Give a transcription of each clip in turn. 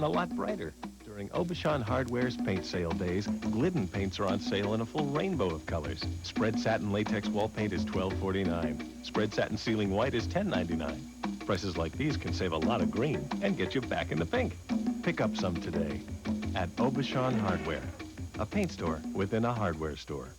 and a lot brighter. During Aubuchon Hardware's paint sale days, Glidden paints are on sale in a full rainbow of colors. Spread satin latex wall paint is $12.49. Spread satin ceiling white is $10.99. Prices like these can save a lot of green and get you back in the pink. Pick up some today at Aubuchon Hardware, a paint store within a hardware store.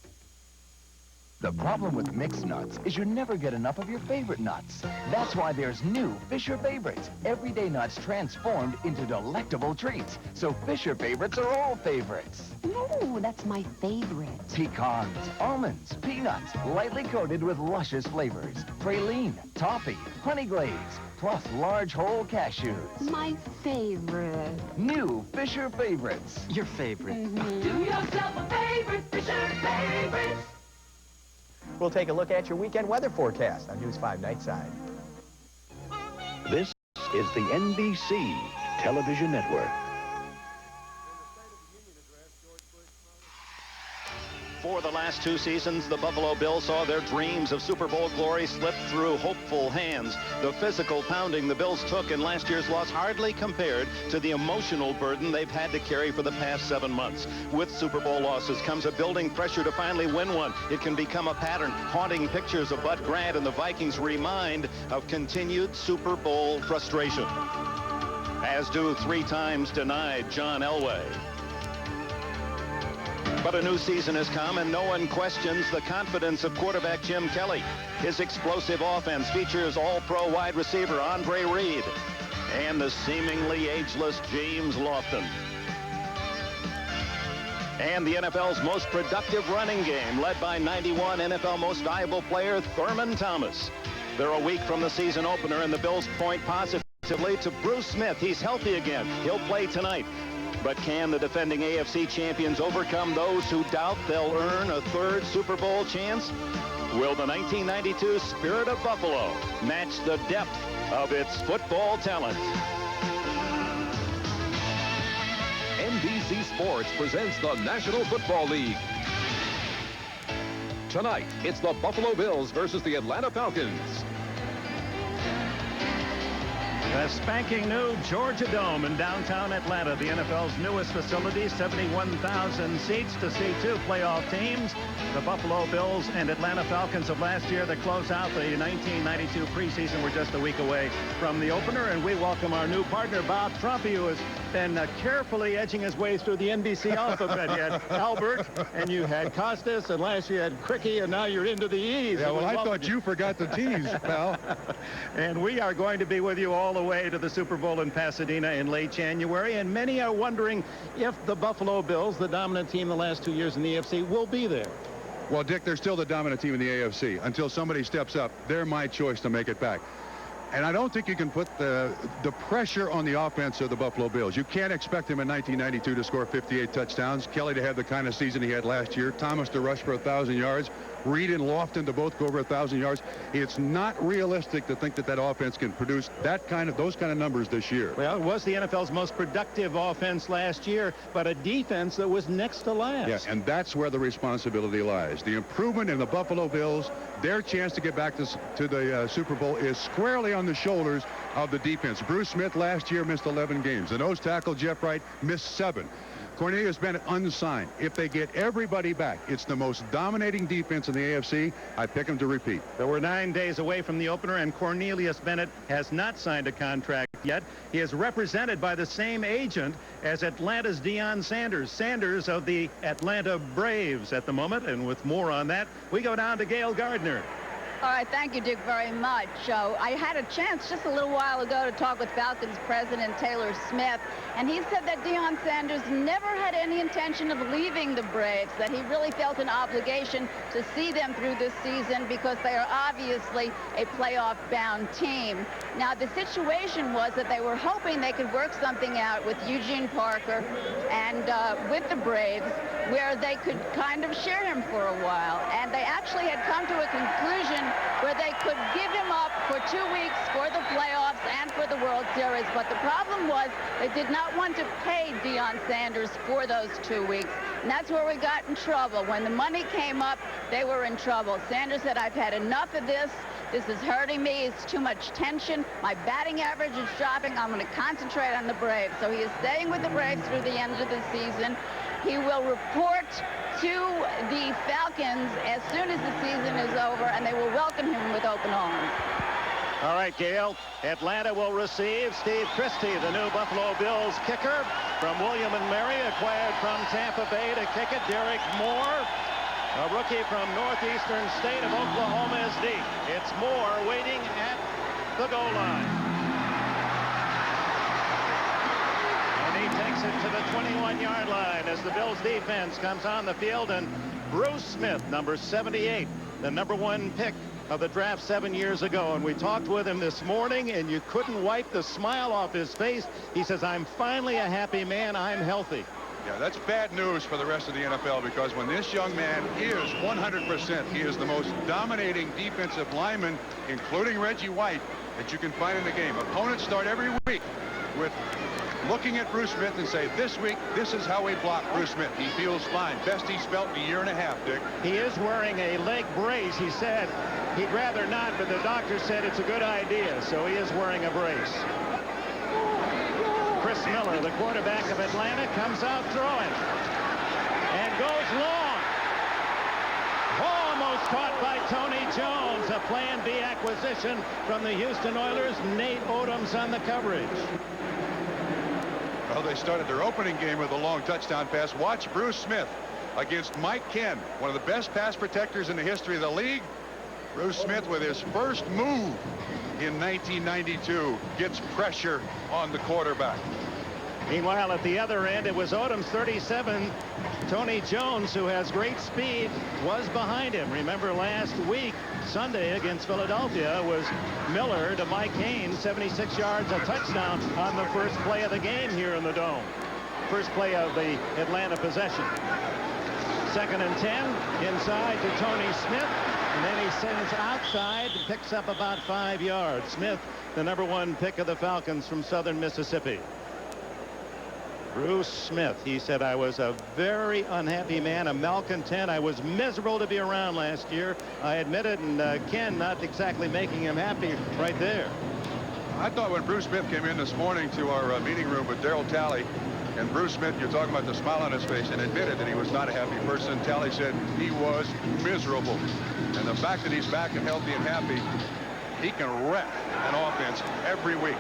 The problem with mixed nuts is you never get enough of your favorite nuts. That's why there's new Fisher Favorites. Everyday nuts transformed into delectable treats. So Fisher Favorites are all favorites. Ooh, that's my favorite. Pecans, almonds, peanuts, lightly coated with luscious flavors. Praline, toffee, honey glaze, plus large whole cashews. My favorite. New Fisher Favorites. Your favorite. Do yourself a favorite, Fisher Favorites. We'll take a look at your weekend weather forecast on News 5 Nightside. This is the NBC Television Network. For the last two seasons, the Buffalo Bills saw their dreams of Super Bowl glory slip through hopeful hands. The physical pounding the Bills took in last year's loss hardly compared to the emotional burden they've had to carry for the past 7 months. With Super Bowl losses comes a building pressure to finally win one. It can become a pattern. Haunting pictures of Bud Grant and the Vikings remind of continued Super Bowl frustration, as do 3 times denied John Elway. But a new season has come, and no one questions the confidence of quarterback Jim Kelly. His explosive offense features all-pro wide receiver Andre Reed and the seemingly ageless James Lofton. And the NFL's most productive running game, led by 91 NFL Most Valuable Player Thurman Thomas. They're a week from the season opener, and the Bills point positively to Bruce Smith. He's healthy again. He'll play tonight. But can the defending AFC champions overcome those who doubt they'll earn a 3rd Super Bowl chance? Will the 1992 Spirit of Buffalo match the depth of its football talent? NBC Sports presents the National Football League. Tonight, it's the Buffalo Bills versus the Atlanta Falcons. The spanking new Georgia Dome in downtown Atlanta, the NFL's newest facility, 71,000 seats to see 2 playoff teams. The Buffalo Bills and Atlanta Falcons of last year that close out the 1992 preseason. We're just a week away from the opener, and we welcome our new partner, Bob Trumpy, who has been carefully edging his way through the NBC alphabet. You had Albert, and you had Costas, and last you had Cricky, and now you're into the E's. Yeah, well, I thought you forgot the T's, pal. And we are going to be with you all the way to the Super Bowl in Pasadena in late January, and many are wondering if the Buffalo Bills, the dominant team the last 2 years in the AFC, will be there. Well, Dick, they're still the dominant team in the AFC. Until somebody steps up, they're my choice to make it back. And I don't think you can put the pressure on the offense of the Buffalo Bills. You can't expect him in 1992 to score 58 touchdowns, Kelly to have the kind of season he had last year, Thomas to rush for 1,000 yards, Reed and Lofton to both go over 1,000 yards. It's not realistic to think that that offense can produce those kind of numbers this year. Well, it was the NFL's most productive offense last year, but a defense that was next to last. Yeah, and that's where the responsibility lies. The improvement in the Buffalo Bills, their chance to get back to the Super Bowl is squarely on the shoulders of the defense. Bruce Smith last year missed 11 games. The nose tackle, Jeff Wright, missed 7. Cornelius Bennett unsigned. If they get everybody back, it's the most dominating defense in the AFC. I pick them to repeat. So we're 9 days away from the opener, and Cornelius Bennett has not signed a contract yet. He is represented by the same agent as Atlanta's Deion Sanders. Sanders of the Atlanta Braves at the moment, and with more on that, we go down to Gail Gardner. All right, thank you, Dick, very much. I had a chance just a little while ago to talk with Falcons President Taylor Smith, and he said that Deion Sanders never had any intention of leaving the Braves, that he really felt an obligation to see them through this season because they are obviously a playoff-bound team. Now, the situation was that they were hoping they could work something out with Eugene Parker and with the Braves where they could kind of share him for a while, and they actually had come to a conclusion where they could give him up for 2 weeks for the playoffs and for the World Series. But the problem was they did not want to pay Deion Sanders for those 2 weeks. And that's where we got in trouble. When the money came up, they were in trouble. Sanders said, I've had enough of this. This is hurting me. It's too much tension. My batting average is dropping. I'm going to concentrate on the Braves. So he is staying with the Braves through the end of the season. He will report to the Falcons as soon as the season is over, and they will welcome him with open arms. All right, Gail. Atlanta will receive Steve Christie, the new Buffalo Bills kicker from William & Mary, acquired from Tampa Bay to kick it. Derek Moore, a rookie from northeastern state of Oklahoma, is deep. It's Moore waiting at the goal line. And he takes it to the 21-yard line as the Bills defense comes on the field, and Bruce Smith, number 78, the #1 pick of the draft 7 years ago, and we talked with him this morning, and you couldn't wipe the smile off his face. He says, I'm finally a happy man. I'm healthy. Yeah, that's bad news for the rest of the NFL, because when this young man is 100%, he is the most dominating defensive lineman, including Reggie White, that you can find in the game. Opponents start every week with looking at Bruce Smith and say, this week, this is how we block Bruce Smith. He feels fine. Best he's felt in a year and a half, Dick. He is wearing a leg brace. He said he'd rather not, but the doctor said it's a good idea, so he is wearing a brace. Chris Miller, the quarterback of Atlanta, comes out throwing and goes long. Almost caught by Tony Jones, a Plan B acquisition from the Houston Oilers. Nate Odoms on the coverage. Well, they started their opening game with a long touchdown pass. Watch Bruce Smith against Mike Ken, one of the best pass protectors in the history of the league. Bruce Smith, with his first move in 1992, gets pressure on the quarterback. Meanwhile, at the other end, it was Odoms, 37. Tony Jones, who has great speed, was behind him. Remember last week, Sunday against Philadelphia, was Miller to Mike Haynes, 76 yards, a touchdown on the first play of the game here in the Dome. First play of the Atlanta possession. 2nd and 10, inside to Tony Smith, and then he sends outside and picks up about 5 yards. Smith, the #1 pick of the Falcons from southern Mississippi. Bruce Smith, he said, I was a very unhappy man, a malcontent. I was miserable to be around last year. I admit it, and Ken not exactly making him happy right there. I thought when Bruce Smith came in this morning to our meeting room with Darryl Talley, and Bruce Smith, you're talking about the smile on his face, and admitted that he was not a happy person. Talley said he was miserable. And the fact that he's back and healthy and happy, he can wreck an offense every week.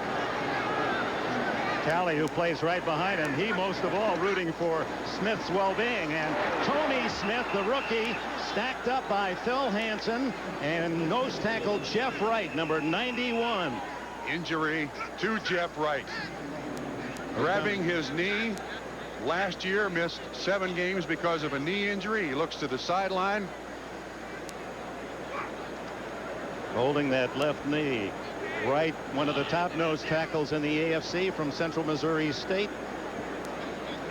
Talley, who plays right behind him, he most of all rooting for Smith's well-being. And Tony Smith, the rookie, stacked up by Phil Hansen, and nose tackle Jeff Wright, number 91. Injury to Jeff Wright. Grabbing his knee last year, missed 7 games because of a knee injury. He looks to the sideline. Holding that left knee. Wright, one of the top nose tackles in the AFC from Central Missouri State.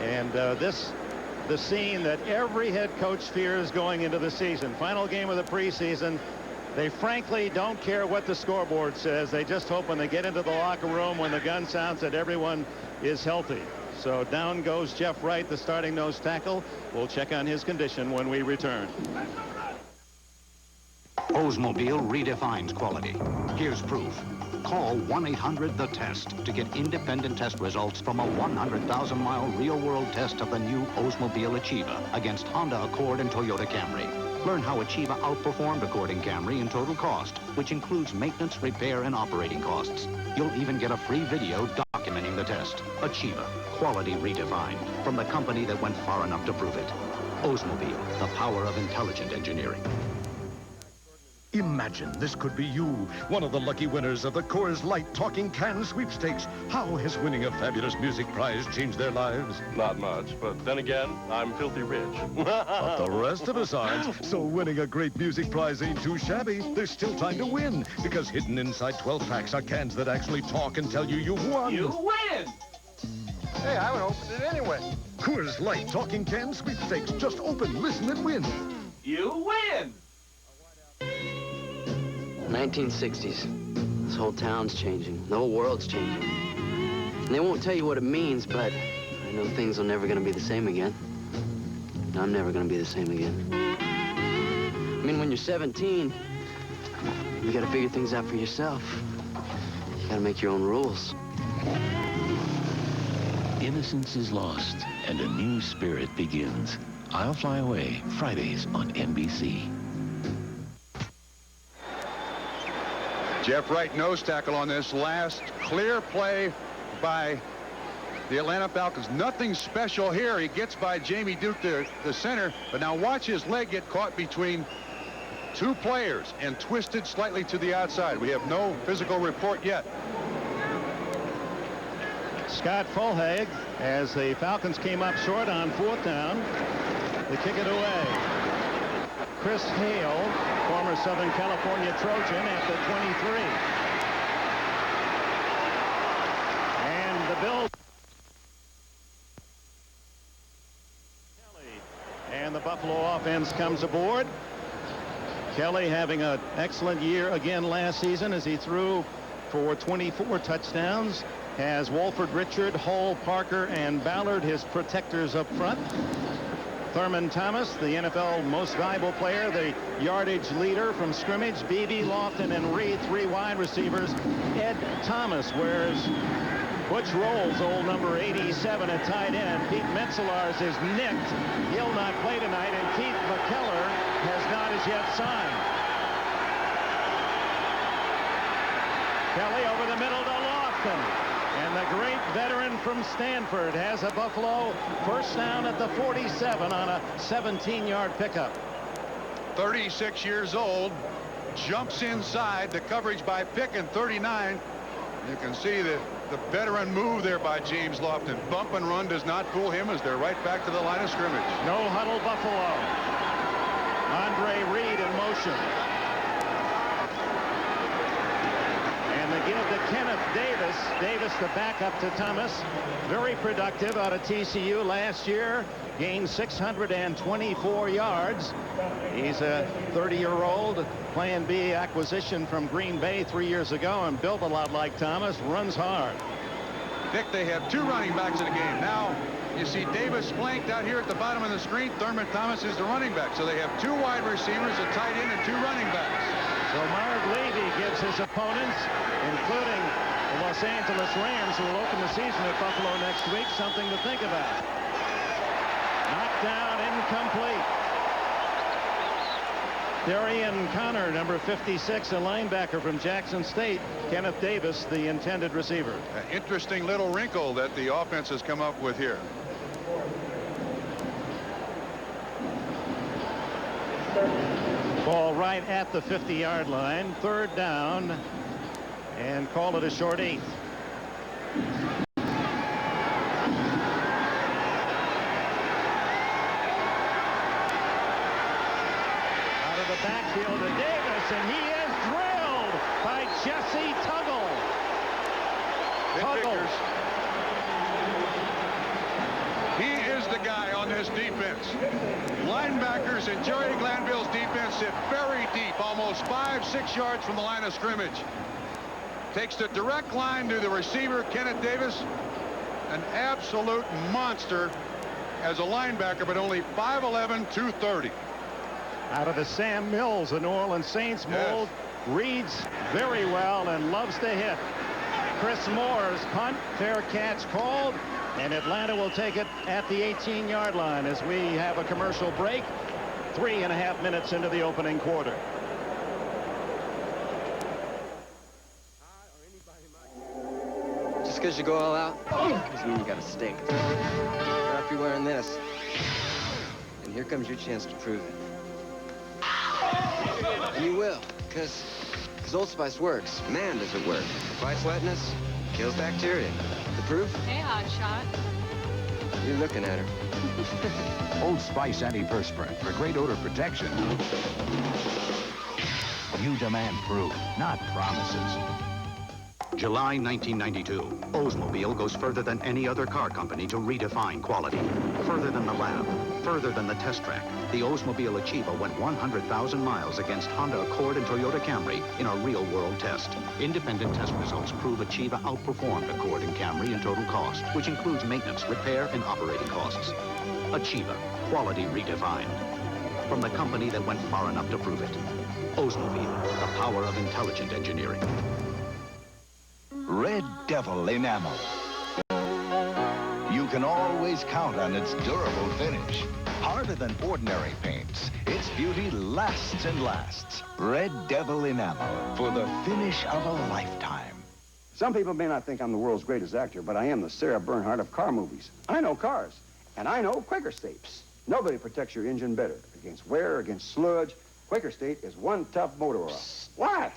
And the scene that every head coach fears going into the season. Final game of the preseason. They frankly don't care what the scoreboard says. They just hope when they get into the locker room, when the gun sounds, that everyone is healthy. So down goes Jeff Wright, the starting nose tackle. We'll check on his condition when we return. Oldsmobile redefines quality. Here's proof. Call 1-800-THE-TEST to get independent test results from a 100,000-mile real-world test of the new Oldsmobile Achieva against Honda Accord and Toyota Camry. Learn how Achieva outperformed Accord and Camry in total cost, which includes maintenance, repair, and operating costs. You'll even get a free video documenting the test. Achieva, quality redefined, from the company that went far enough to prove it. Oldsmobile, the power of intelligent engineering. Imagine this could be you, one of the lucky winners of the Coors Light Talking Can Sweepstakes. How has winning a fabulous music prize changed their lives? Not much, but then again, I'm filthy rich. But the rest of us aren't. So winning a great music prize ain't too shabby. There's still time to win, because hidden inside 12 packs are cans that actually talk and tell you you've won. You win! Hey, I would open it anyway. Coors Light Talking Can Sweepstakes. Just open, listen, and win. You win! 1960s. This whole town's changing. The whole world's changing. And they won't tell you what it means, but I know things are never going to be the same again. And I'm never going to be the same again. I mean, when you're 17, You gotta figure things out for yourself. You gotta make your own rules. Innocence is lost, and a new spirit begins. I'll Fly Away, Fridays on NBC. Jeff Wright nose tackle on this last clear play by the Atlanta Falcons. Nothing special here. He gets by Jamie Duke, the center, but now watch his leg get caught between two players and twisted slightly to the outside. We have no physical report yet. Scott Fulhag, as the Falcons came up short on 4th down, they kick it away. Chris Hale, former Southern California Trojan, at the 23. And the Bills. And the Buffalo offense comes aboard. Kelly having an excellent year again last season as he threw for 24 touchdowns. Has Walford, Richard, Hull, Parker, and Ballard his protectors up front. Thurman Thomas, the NFL most valuable player, the yardage leader from scrimmage. Beebe, Lofton, and Reed, 3 wide receivers. Ed Thomas wears Butch Rolls, old number 87 at tight end. Pete Metzelaars is nicked. He'll not play tonight, and Keith McKellar has not as yet signed. Kelly over the middle to Lofton. And the great veteran from Stanford has a Buffalo first down at the 47 on a 17-yard pickup. 36 years old, jumps inside the coverage by Pickens, 39. You can see the veteran move there by James Lofton. Bump and run does not fool him as they're right back to the line of scrimmage. No huddle Buffalo. Andre Reed in motion. And they give to Kenneth Davis. Davis the backup to Thomas. Very productive out of TCU last year. Gained 624 yards. He's a 30-year-old Plan B acquisition from Green Bay 3 years ago and built a lot like Thomas. Runs hard. Dick, they have 2 running backs in the game. Now you see Davis flanked out here at the bottom of the screen. Thurman Thomas is the running back. So they have 2 wide receivers, a tight end, and 2 running backs. So Marv Levy gives his opponents, including the Los Angeles Rams, who will open the season at Buffalo next week, something to think about. Knocked down, incomplete. Darian Connor, number 56, a linebacker from Jackson State. Kenneth Davis, the intended receiver. An interesting little wrinkle that the offense has come up with here. Ball right at the 50-yard line. 3rd down. And call it a short 8th. Out of the backfield to Davis, and he is drilled by Jesse Tuggle. Tuggle. He is the guy on this defense. Linebackers in Jerry Glanville's defense sit very deep, almost 5-6 yards from the line of scrimmage. Takes the direct line to the receiver, Kenneth Davis. An absolute monster as a linebacker, but only 5'11", 230. Out of the Sam Mills, the New Orleans Saints mold. Yes. Reads very well and loves to hit. Chris Moore's punt, fair catch called, and Atlanta will take it at the 18-yard line as we have a commercial break. 3.5 minutes into the opening quarter. Just because you go all out doesn't mean you got to stink. Not if you're wearing this. And here comes your chance to prove it. And you will, because Old Spice works. Man, does it work. Fights wetness, kills bacteria. The proof? Hey, hotshot. You're looking at her. Old Spice antiperspirant for great odor protection. You demand proof, not promises. July 1992. Oldsmobile goes further than any other car company to redefine quality. Further than the lab, further than the test track. The Oldsmobile Achieva went 100,000 miles against Honda Accord and Toyota Camry in a real-world test. Independent test results prove Achieva outperformed Accord and Camry in total cost, which includes maintenance, repair, and operating costs. Achieva, quality redefined. From the company that went far enough to prove it. Oldsmobile, the power of intelligent engineering. Red Devil enamel. You can always count on its durable finish. Harder than ordinary paints, its beauty lasts and lasts. Red Devil enamel for the finish of a lifetime. Some people may not think I'm the world's greatest actor, but I am the Sarah Bernhardt of car movies. I know cars, and I know Quaker States. Nobody protects your engine better. Against wear, against sludge, Quaker State is one tough motor oil. What?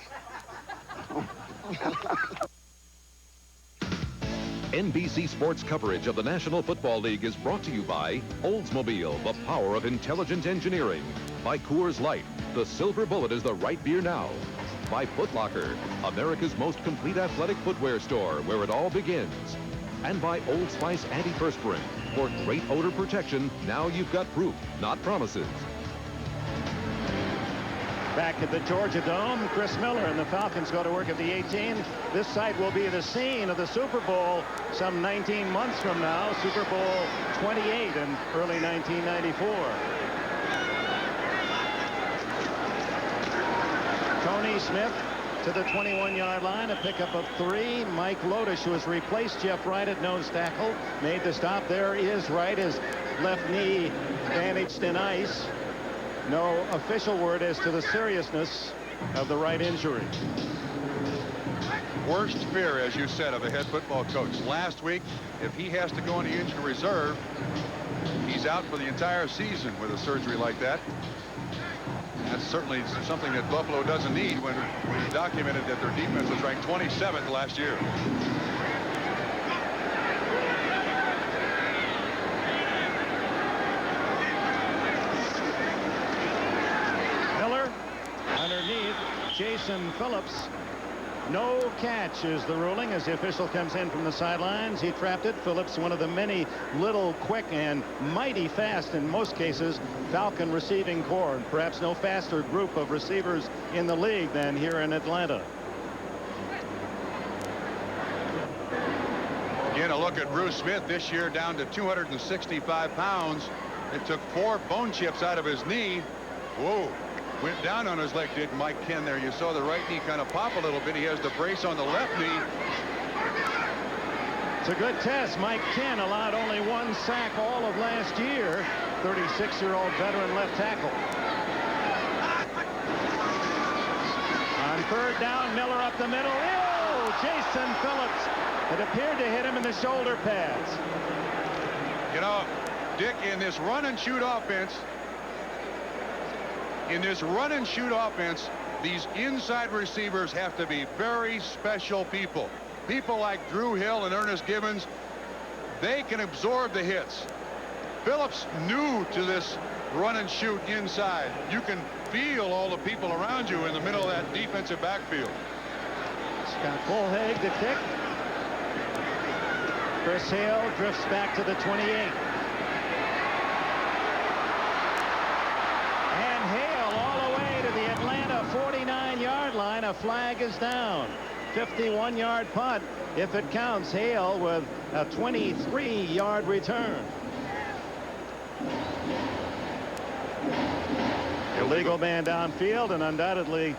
NBC Sports coverage of the National Football League is brought to you by Oldsmobile, the power of intelligent engineering. By Coors Light, the silver bullet is the right beer now. By Foot Locker, America's most complete athletic footwear store, where it all begins. And by Old Spice Antiperspirant. For great odor protection, now you've got proof, not promises. Back at the Georgia Dome, Chris Miller and the Falcons go to work at the 18. This site will be the scene of the Super Bowl some 19 months from now, Super Bowl 28 in early 1994. Tony Smith to the 21-yard line, a pickup of 3. Mike Lodish, who has replaced Jeff Wright at nose tackle, made the stop. There is Wright, his left knee bandaged in ice. No official word as to the seriousness of the right injury. Worst fear, as you said, of a head football coach. Last week, if he has to go into injured reserve, he's out for the entire season with a surgery like that. That's certainly something that Buffalo doesn't need when we documented that their defense was ranked 27th last year. Miller underneath Jason Phillips. No catch is the ruling as the official comes in from the sidelines. He trapped it. Phillips, one of the many little, quick, and mighty fast, in most cases, Falcon receiving corps. Perhaps no faster group of receivers in the league than here in Atlanta. Again, a look at Bruce Smith this year, down to 265 pounds. It took 4 bone chips out of his knee. Whoa. Went down on his leg, did Mike Ken there. You saw the right knee kind of pop a little bit. He has the brace on the left knee. It's a good test. Mike Ken allowed only 1 sack all of last year. 36-year-old veteran left tackle. On 3rd down, Miller up the middle. Ew! Jason Phillips. It appeared to hit him in the shoulder pads. You know, Dick, in this run and shoot offense, these inside receivers have to be very special people. People like Drew Hill and Ernest Gibbons, they can absorb the hits. Phillips new to this run and shoot inside. You can feel all the people around you in the middle of that defensive backfield. Scott Bullhaig to kick. Chris Hale drifts back to the 28. Atlanta 49-yard line. A flag is down. 51-yard punt if it counts. Hale with a 23-yard return. Illegal man downfield, and undoubtedly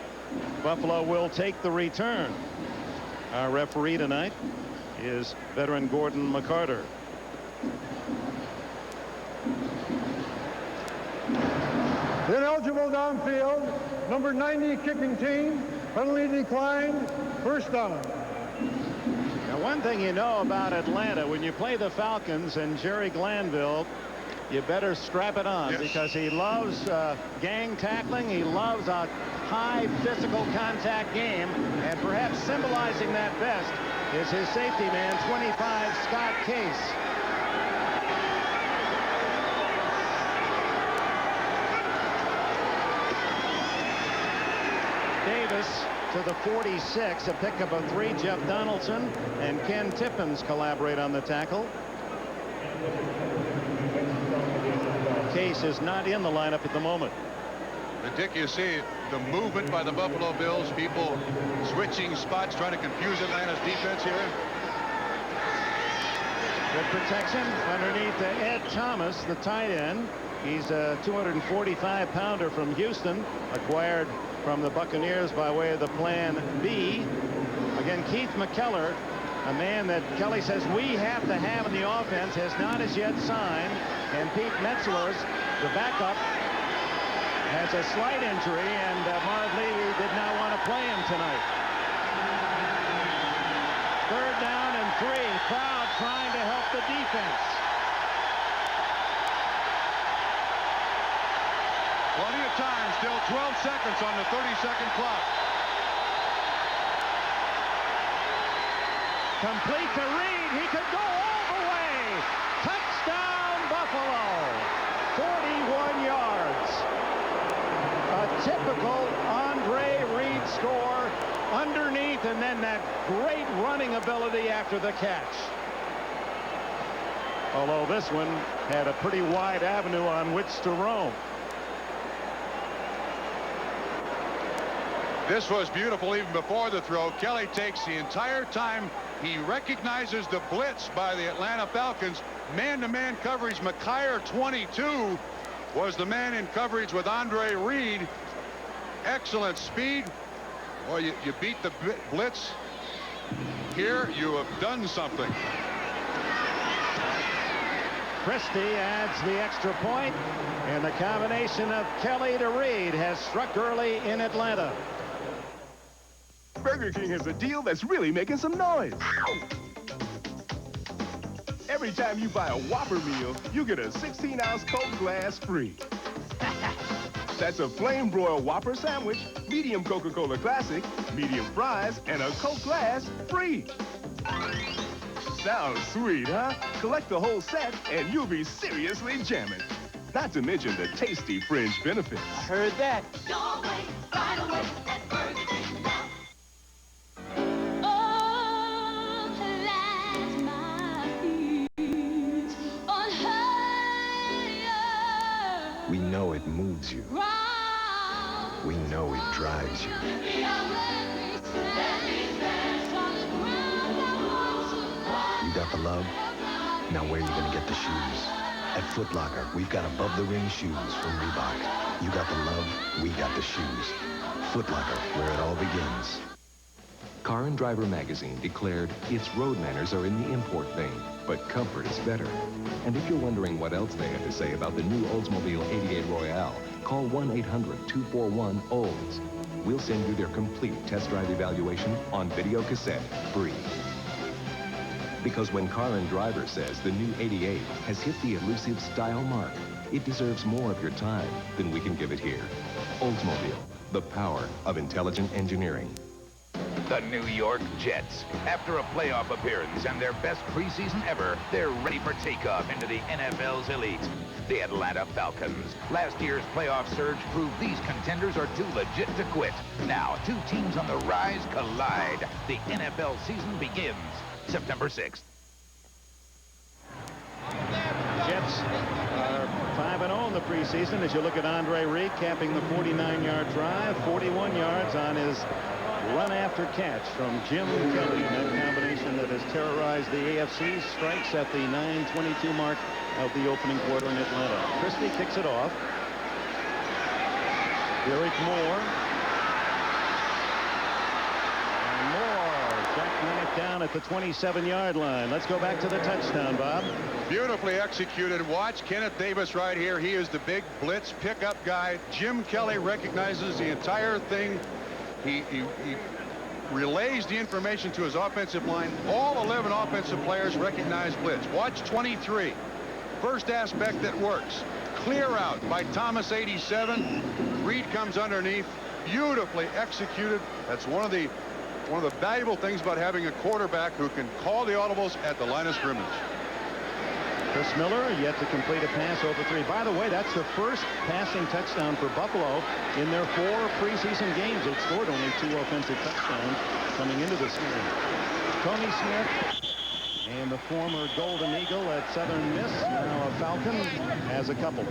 Buffalo will take the return. Our referee tonight is veteran Gordon McCarter. Ineligible downfield. Number 90 kicking team. Penalty declined. First down. Now, one thing you know about Atlanta, when you play the Falcons and Jerry Glanville, you better strap it on, because he loves gang tackling. He loves a high physical contact game, and perhaps symbolizing that best is his safety man, 25, Scott Case. Davis to the 46, a pickup of 3. Jeff Donaldson and Ken Tippins collaborate on the tackle. Case is not in the lineup at the moment. But Dick, you see the movement by the Buffalo Bills, people switching spots, trying to confuse Atlanta's defense here. Good protection underneath Ed Thomas, the tight end. He's a 245-pounder from Houston, acquired from the Buccaneers by way of the plan B. Again, Keith McKellar, a man that Kelly says we have to have in the offense, has not as yet signed. And Pete Metzler, the backup, has a slight injury, and Marv Levy did not want to play him tonight. 3rd down and 3. Crowd trying to help the defense. Plenty of time, still 12 seconds on the 30-second clock. Complete to Reed. He could go all the way. Touchdown, Buffalo. 41 yards. A typical Andre Reed score underneath, and then that great running ability after the catch. Although this one had a pretty wide avenue on which to roam. This was beautiful even before the throw. Kelly takes the entire time. He recognizes the blitz by the Atlanta Falcons. Man-to-man coverage. McKyer, 22, was the man in coverage with Andre Reed. Excellent speed. Well, you beat the blitz. Here, you have done something. Christie adds the extra point, and the combination of Kelly to Reed has struck early in Atlanta. Burger King has a deal that's really making some noise. Every time you buy a Whopper meal, you get a 16-ounce Coke glass free. That's a flame broiled Whopper sandwich, medium Coca-Cola Classic, medium fries, and a Coke glass free. Sounds sweet, huh? Collect the whole set, and you'll be seriously jamming. Not to mention the tasty fringe benefits. I heard that. Don't wait, right away at Burger King now. We know it moves you. We know it drives you. You got the love? Now where are you going to get the shoes? At Foot Locker, we've got above-the-rim shoes from Reebok. You got the love, we got the shoes. Foot Locker, where it all begins. Car and Driver magazine declared its road manners are in the import vein, but comfort is better. And if you're wondering what else they had to say about the new Oldsmobile 88 Royale, call 1-800-241-OLDS. We'll send you their complete test drive evaluation on video cassette, free. Because when Car and Driver says the new 88 has hit the elusive style mark, it deserves more of your time than we can give it here. Oldsmobile, the power of intelligent engineering. The New York Jets. After a playoff appearance and their best preseason ever, they're ready for takeoff into the NFL's elite. The Atlanta Falcons. Last year's playoff surge proved these contenders are too legit to quit. Now, 2 teams on the rise collide. The NFL season begins September 6th. Jets are 5-0 in the preseason. As you look at Andre Reed capping the 49-yard drive, 41 yards on his run after catch from Jim Kelly. That combination that has terrorized the AFC strikes at the 9:22 mark of the opening quarter in Atlanta. Christie kicks it off. Derek Moore. And Moore jacking it down at the 27-yard line. Let's go back to the touchdown, Bob. Beautifully executed. Watch Kenneth Davis right here. He is the big blitz pickup guy. Jim Kelly recognizes the entire thing. He relays the information to his offensive line. All 11 offensive players recognize blitz. Watch 23. First aspect that works. Clear out by Thomas, 87. Reed comes underneath. Beautifully executed. That's one of the valuable things about having a quarterback who can call the audibles at the line of scrimmage. Chris Miller yet to complete a pass over 3. By the way, that's the first passing touchdown for Buffalo in their 4 preseason games. They've scored only 2 offensive touchdowns coming into this game. Tony Smith and the former Golden Eagle at Southern Miss, now a Falcon, has a couple.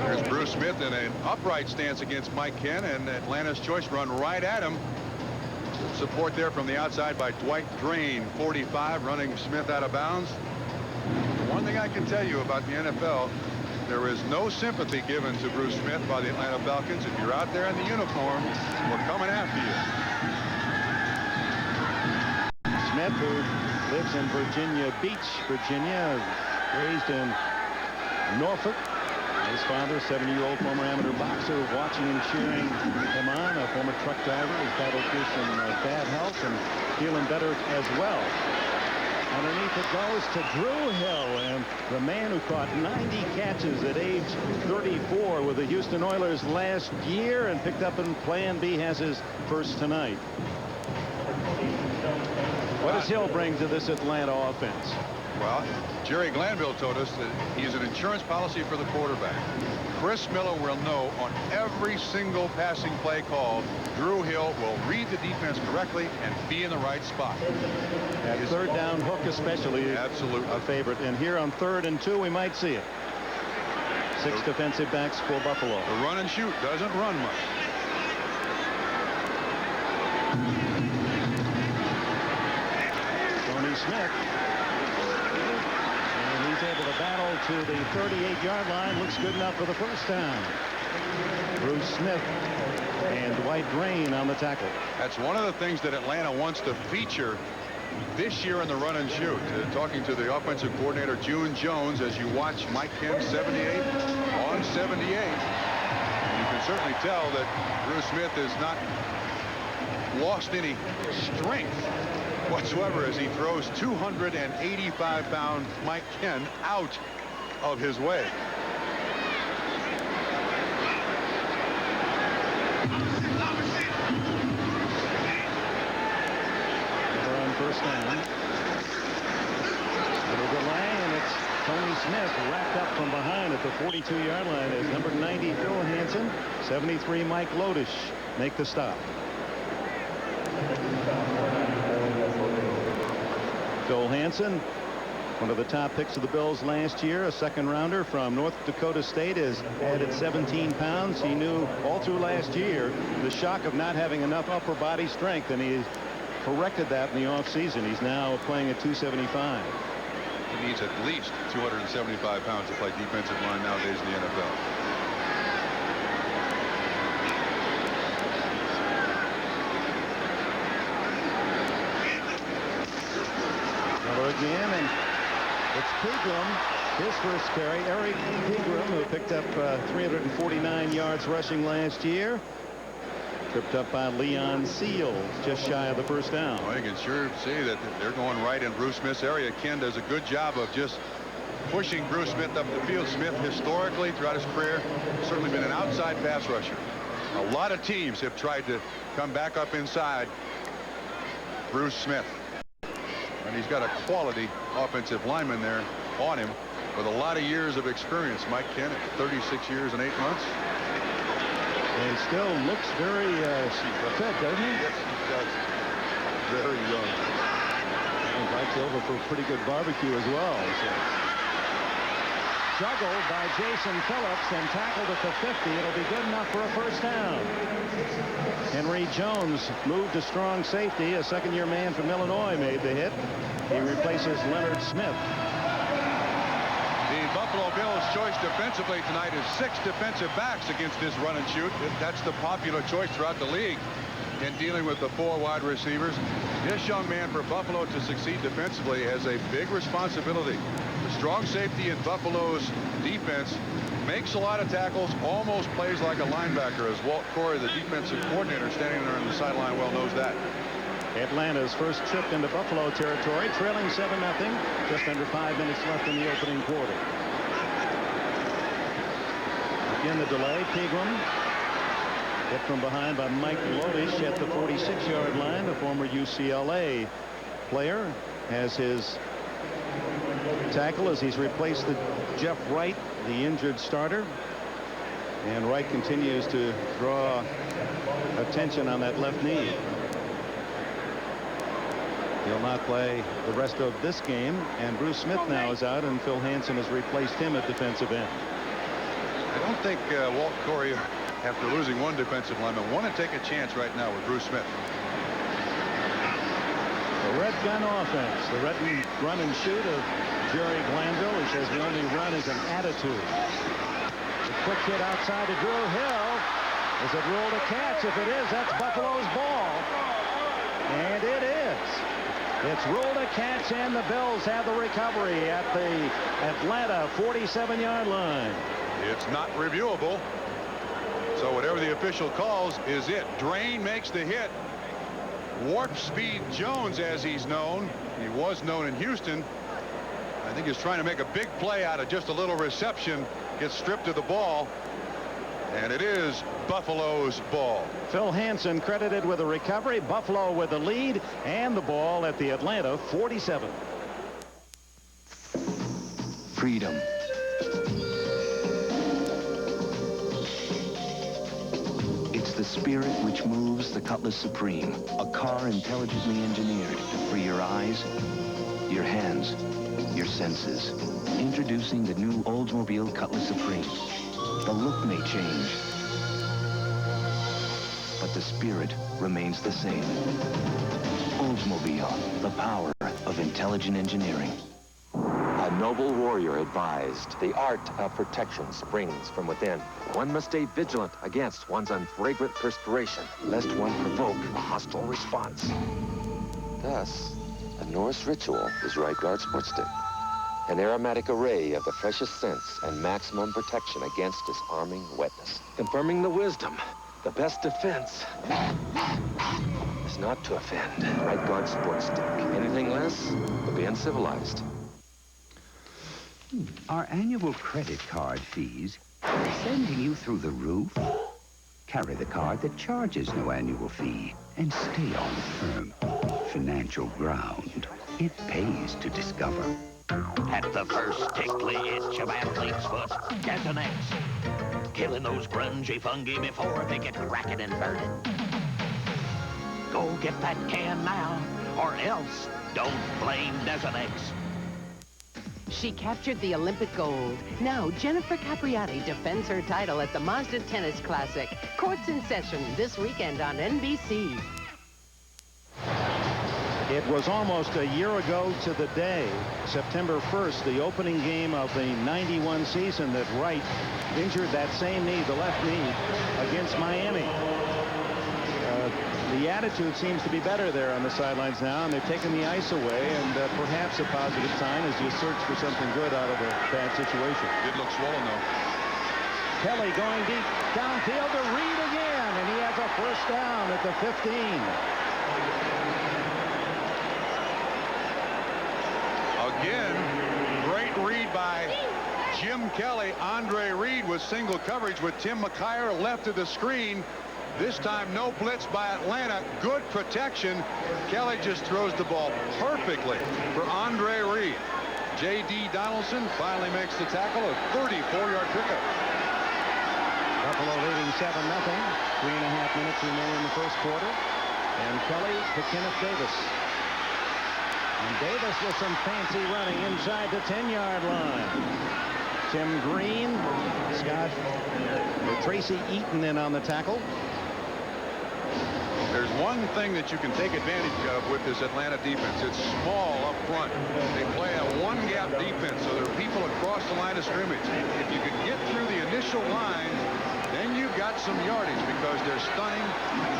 There's Bruce Smith in an upright stance against Mike Ken, and Atlanta's choice run right at him. Support there from the outside by Dwight Drain, 45, running Smith out of bounds. One thing I can tell you about the NFL, There is no sympathy given to Bruce Smith by the Atlanta Falcons. If you're out there in the uniform, we're coming after you. Smith, who lives in Virginia Beach, Virginia, raised in Norfolk. His father, 70-year-old former amateur boxer, watching and cheering him on, a former truck driver who's battled through some bad health and feeling better as well. Underneath it goes to Drew Hill, and the man who caught 90 catches at age 34 with the Houston Oilers last year and picked up in Plan B has his first tonight. What does Hill bring to this Atlanta offense? Well, Jerry Glanville told us that he's an insurance policy for the quarterback. Chris Miller will know on every single passing play call, Drew Hill will read the defense correctly and be in the right spot. That third down hook especially, absolutely a favorite. And here on 3rd and 2, we might see it. 6 defensive backs for Buffalo. The run and shoot doesn't run much. Tony Smith. And he's able to battle to the 38-yard line. Looks good enough for the first down. Bruce Smith and Dwight Drain on the tackle. That's one of the things that Atlanta wants to feature this year in the run and shoot. Talking to the offensive coordinator, June Jones, as you watch Mike Kim 78 on 78. And you can certainly tell that Bruce Smith has not lost any strength whatsoever as he throws 285-pound Mike Ken out of his way. We're on first down. Little delay, and it's Tony Smith wrapped up from behind at the 42-yard line as number 90 Phil Hansen, 73 Mike Lodish make the stop. Phil Hansen, one of the top picks of the Bills last year, a second-rounder from North Dakota State, has added 17 pounds. He knew all through last year the shock of not having enough upper body strength, and he corrected that in the offseason. He's now playing at 275. He needs at least 275 pounds to play defensive line nowadays in the NFL. Again, and it's Pegram, his first carry. Eric Pegram, who picked up 349 yards rushing last year, tripped up by Leon Seals, just shy of the first down. Well, you can sure see that they're going right in Bruce Smith's area. Ken does a good job of just pushing Bruce Smith up the field. Smith, historically, throughout his career, certainly been an outside pass rusher. A lot of teams have tried to come back up inside Bruce Smith. And he's got a quality offensive lineman there on him with a lot of years of experience. Mike Ken at 36 years and 8 months. And still looks very fit, doesn't he? Yes, he does. Very young. Invites over for a pretty good barbecue as well. So. Juggled by Jason Phillips and tackled at the 50. It'll be good enough for a first down. Henry Jones moved to strong safety. A second-year man from Illinois made the hit. He replaces Leonard Smith. The Buffalo Bills' choice defensively tonight is 6 defensive backs against this run and shoot. That's the popular choice throughout the league in dealing with the 4 wide receivers. This young man for Buffalo to succeed defensively has a big responsibility. The strong safety in Buffalo's defense makes a lot of tackles, almost plays like a linebacker, as Walt Corey, the defensive coordinator, standing there on the sideline, well knows that. Atlanta's first trip into Buffalo territory, trailing 7-0. Just under 5 minutes left in the opening quarter. Again, the delay. Pegram hit from behind by Mike Lodish at the 46-yard line. The former UCLA player has his tackle as he's replaced Jeff Wright, the injured starter. And Wright continues to draw attention on that left knee. He'll not play the rest of this game, and Bruce Smith now is out, and Phil Hansen has replaced him at defensive end. I don't think Walt Corey, after losing one defensive lineman, want to take a chance right now with Bruce Smith. The red gun offense, the red run and shoot of Jerry Glanville, who says the only run is an attitude. The quick hit outside to Drew Hill. Is it ruled a catch? If it is, that's Buffalo's ball. And it is. It's ruled a catch, and the Bills have the recovery at the Atlanta 47-yard line. It's not reviewable. So whatever the official calls is it. Drain makes the hit. Warp Speed Jones, as he's known. He was known in Houston. I think he's trying to make a big play out of just a little reception. Gets stripped of the ball. And it is Buffalo's ball. Phil Hansen credited with a recovery. Buffalo with the lead and the ball at the Atlanta 47. Freedom. It's the spirit which moves the Cutlass Supreme, a car intelligently engineered for your eyes, your hands, your senses. Introducing the new Oldsmobile Cutlass Supreme. The look may change, but the spirit remains the same. Oldsmobile, the power of intelligent engineering. A noble warrior advised, the art of protection springs from within. One must stay vigilant against one's unfragrant perspiration, lest one provoke a hostile response. Thus, a Norse ritual is Right Guard Sports Stick. An aromatic array of the freshest scents and maximum protection against disarming wetness. Confirming the wisdom, the best defense is not to offend. Right Guard Sports Stick. Anything less will be uncivilized. Are annual credit card fees sending you through the roof? Carry the card that charges no annual fee and stay on firm financial ground. It pays to discover. At the first tickly itch of athlete's foot, Desonex. Killing those grungy fungi before they get cracking and burning. Go get that can now, or else don't blame Desonex. She captured the Olympic gold. Now, Jennifer Capriati defends her title at the Mazda Tennis Classic. Courts in session this weekend on NBC. It was almost a year ago to the day, September 1st, the opening game of the 91 season, that Wright injured that same knee, the left knee, against Miami. The attitude seems to be better there on the sidelines now, and they've taken the ice away, and perhaps a positive sign as you search for something good out of a bad situation. Did look swollen, though. Kelly going deep downfield to Reed again, and he has a first down at the 15. Again, great read by Jim Kelly. Andre Reed with single coverage with Tim McKyer left of the screen. This time, no blitz by Atlanta. Good protection. Kelly just throws the ball perfectly for Andre Reed. J.D. Donaldson finally makes the tackle, a 34-yard pickup. Buffalo leading 7-0. 3.5 minutes remain in the first quarter. And Kelly to Kenneth Davis. And Davis with some fancy running inside the 10-yard line. Tim Green, Scott, Tracy Eaton in on the tackle. There's one thing that you can take advantage of with this Atlanta defense. It's small up front. They play a one-gap defense, so there are people across the line of scrimmage. If you can get through the initial line, then you've got some yardage because they're stunning,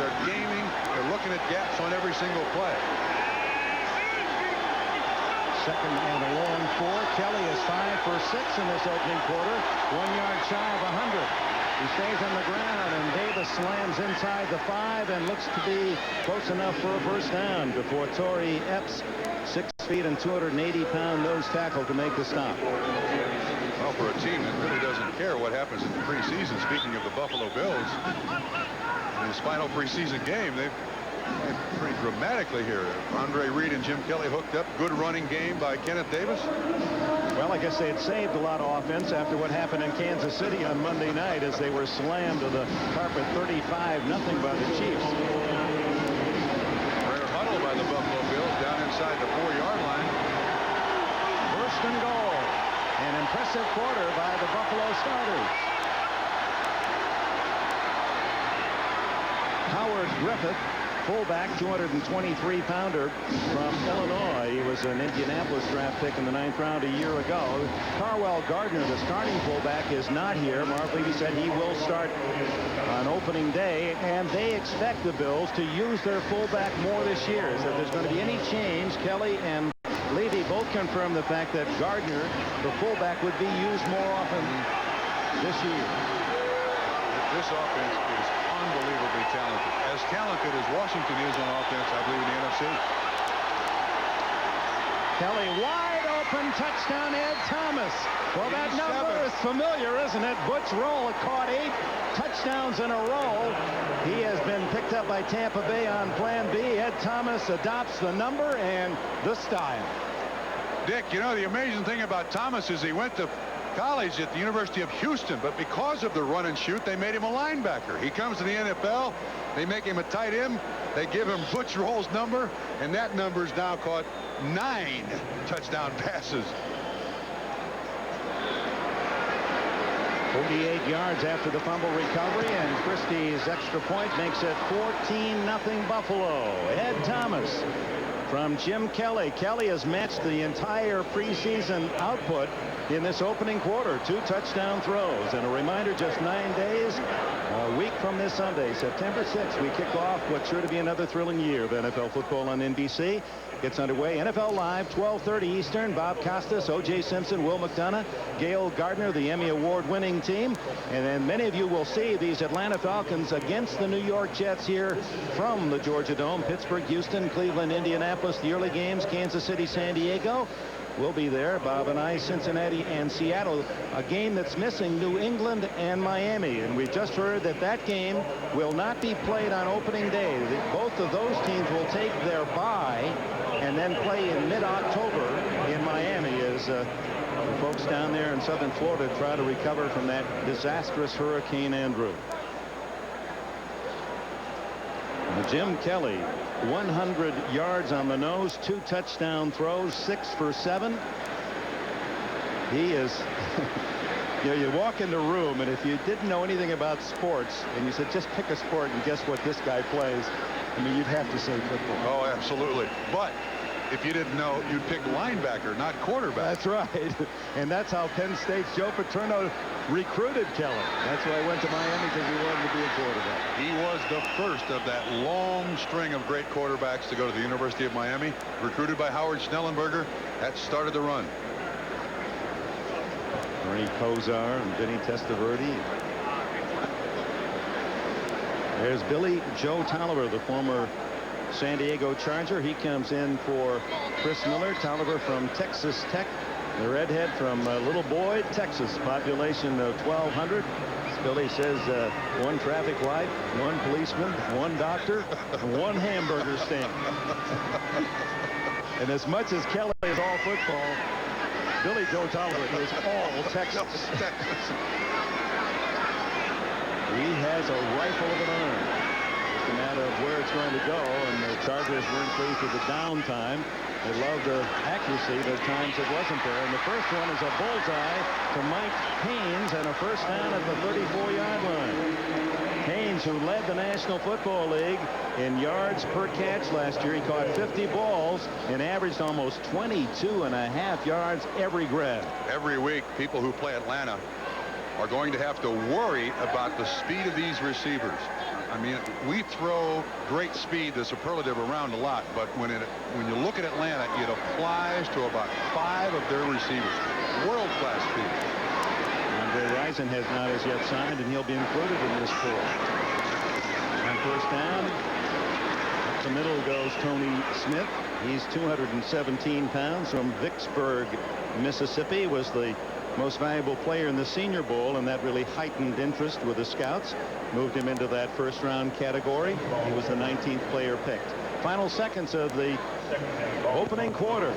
they're gaming, they're looking at gaps on every single play. Second and a long 4. Kelly is 5 for 6 in this opening quarter. 1 yard shy of 100. He stays on the ground, and Davis slams inside the 5 and looks to be close enough for a first down before Torrey Epps, 6 feet and 280-pound nose tackle to make the stop. Well, for a team that really doesn't care what happens in the preseason, speaking of the Buffalo Bills, in his final preseason game, they've pretty dramatically here. Andre Reed and Jim Kelly hooked up. Good running game by Kenneth Davis. Well, I guess they had saved a lot of offense after what happened in Kansas City on Monday night as they were slammed to the carpet 35-0 by the Chiefs. Rare huddle by the Buffalo Bills down inside the 4-yard line. First and goal. An impressive quarter by the Buffalo starters. Howard Griffith fullback, 223-pounder from Illinois. He was an Indianapolis draft pick in the 9th round a year ago. Carwell Gardner, the starting fullback, is not here. Marv Levy said he will start on opening day, and they expect the Bills to use their fullback more this year. So if there's going to be any change, Kelly and Levy both confirmed the fact that Gardner, the fullback, would be used more often this year. This offense is unbelievably talented. As talented as Washington is on offense, I believe, in the NFC. Kelly, wide open touchdown, Ed Thomas. Well, that number is familiar, isn't it? Butch Roll caught 8 touchdowns in a row. He has been picked up by Tampa Bay on Plan B. Ed Thomas adopts the number and the style. Dick, you know, the amazing thing about Thomas is he went to college at the University of Houston, but because of the run and shoot, they made him a linebacker. He comes to the NFL, they make him a tight end, they give him Butch Roll's number, and that number's now caught 9 touchdown passes. 48 yards after the fumble recovery, and Christie's extra point makes it 14-0 Buffalo. Ed Thomas from Jim Kelly. Kelly has matched the entire preseason output in this opening quarter. 2 touchdown throws. And a reminder, just 9 days, a week from this Sunday, September 6th, we kick off what's sure to be another thrilling year of NFL football on NBC. Gets underway. NFL Live, 12:30 Eastern. Bob Costas, O.J. Simpson, Will McDonough, Gail Gardner, the Emmy Award-winning team. And then many of you will see these Atlanta Falcons against the New York Jets here from the Georgia Dome. Pittsburgh, Houston, Cleveland, Indianapolis, the early games, Kansas City, San Diego. We'll be there, Bob and I, Cincinnati and Seattle. A game that's missing New England and Miami. And we've just heard that that game will not be played on opening day. Both of those teams will take their bye and then play in mid-October in Miami as the folks down there in southern Florida try to recover from that disastrous Hurricane Andrew. Jim Kelly, 100 yards on the nose, 2 touchdown throws, 6 for 7. He is, you know, you walk in the room, and if you didn't know anything about sports, and you said, just pick a sport and guess what this guy plays, I mean, you'd have to say football. Oh, absolutely. But if you didn't know, you'd pick linebacker, not quarterback. That's right. And that's how Penn State's Joe Paterno recruited Kelly. That's why I went to Miami, because he wanted to be a quarterback. He was the first of that long string of great quarterbacks to go to the University of Miami, recruited by Howard Schnellenberger. That started the run. Ernie Kosar and Vinny Testaverde. There's Billy Joe Tolliver, the former San Diego Charger. He comes in for Chris Miller. Tolliver from Texas Tech. The redhead from Little Boyd, Texas. Population of 1,200. As Billy says, 1 traffic light, 1 policeman, 1 doctor, and 1 hamburger stand. And as much as Kelly is all football, Billy Joe Tolliver is all Texas. He has a rifle of an arm. It's a matter of where it's going to go, and the Chargers weren't pleased with the downtime. They love the accuracy, but at times it wasn't there. And the first one is a bullseye to Mike Haynes, and a first down at the 34-yard line. Haynes, who led the National Football League in yards per catch last year, he caught 50 balls and averaged almost 22.5 yards every grab. Every week, people who play Atlanta are going to have to worry about the speed of these receivers. I mean, we throw great speed, the superlative, around a lot, but when you look at Atlanta, it applies to about 5 of their receivers. World-class speed. Andre Rison has not as yet signed, and he'll be included in this pool. On first down, up the middle goes Tony Smith. He's 217 pounds from Vicksburg, Mississippi. Was the most valuable player in the Senior Bowl, and that really heightened interest with the scouts. Moved him into that first-round category. He was the 19th player picked. Final seconds of the opening quarter.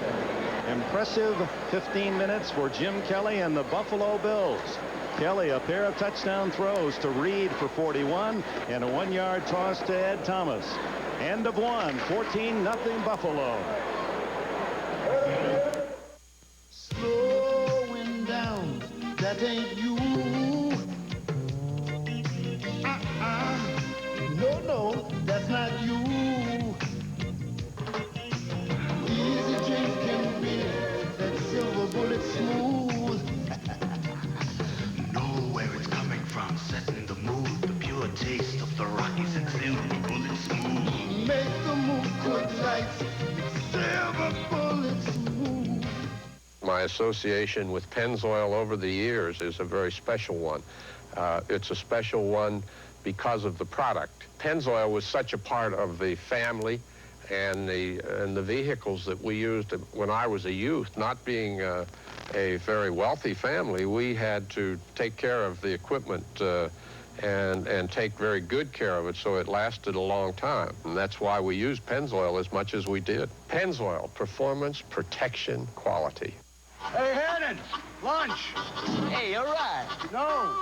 Impressive 15 minutes for Jim Kelly and the Buffalo Bills. Kelly, a pair of touchdown throws to Reed for 41, and a 1-yard toss to Ed Thomas. End of 1, 14-0 Buffalo. Slowing down, that ain't you. No, that's not you. Easy drinking beer, that silver bullet smooth. Know where it's coming from, setting the mood, the pure taste of the Rockies and silver bullet smooth. Make the move quick lights, silver bullet smooth. My association with Pennzoil over the years is a very special one. It's a special one because of the product. Pennzoil was such a part of the family and the vehicles that we used when I was a youth. Not being a very wealthy family, we had to take care of the equipment and take very good care of it so it lasted a long time. And that's why we used Pennzoil as much as we did. Pennzoil, performance, protection, quality. Hey, Hannon, lunch. Hey, all right. No.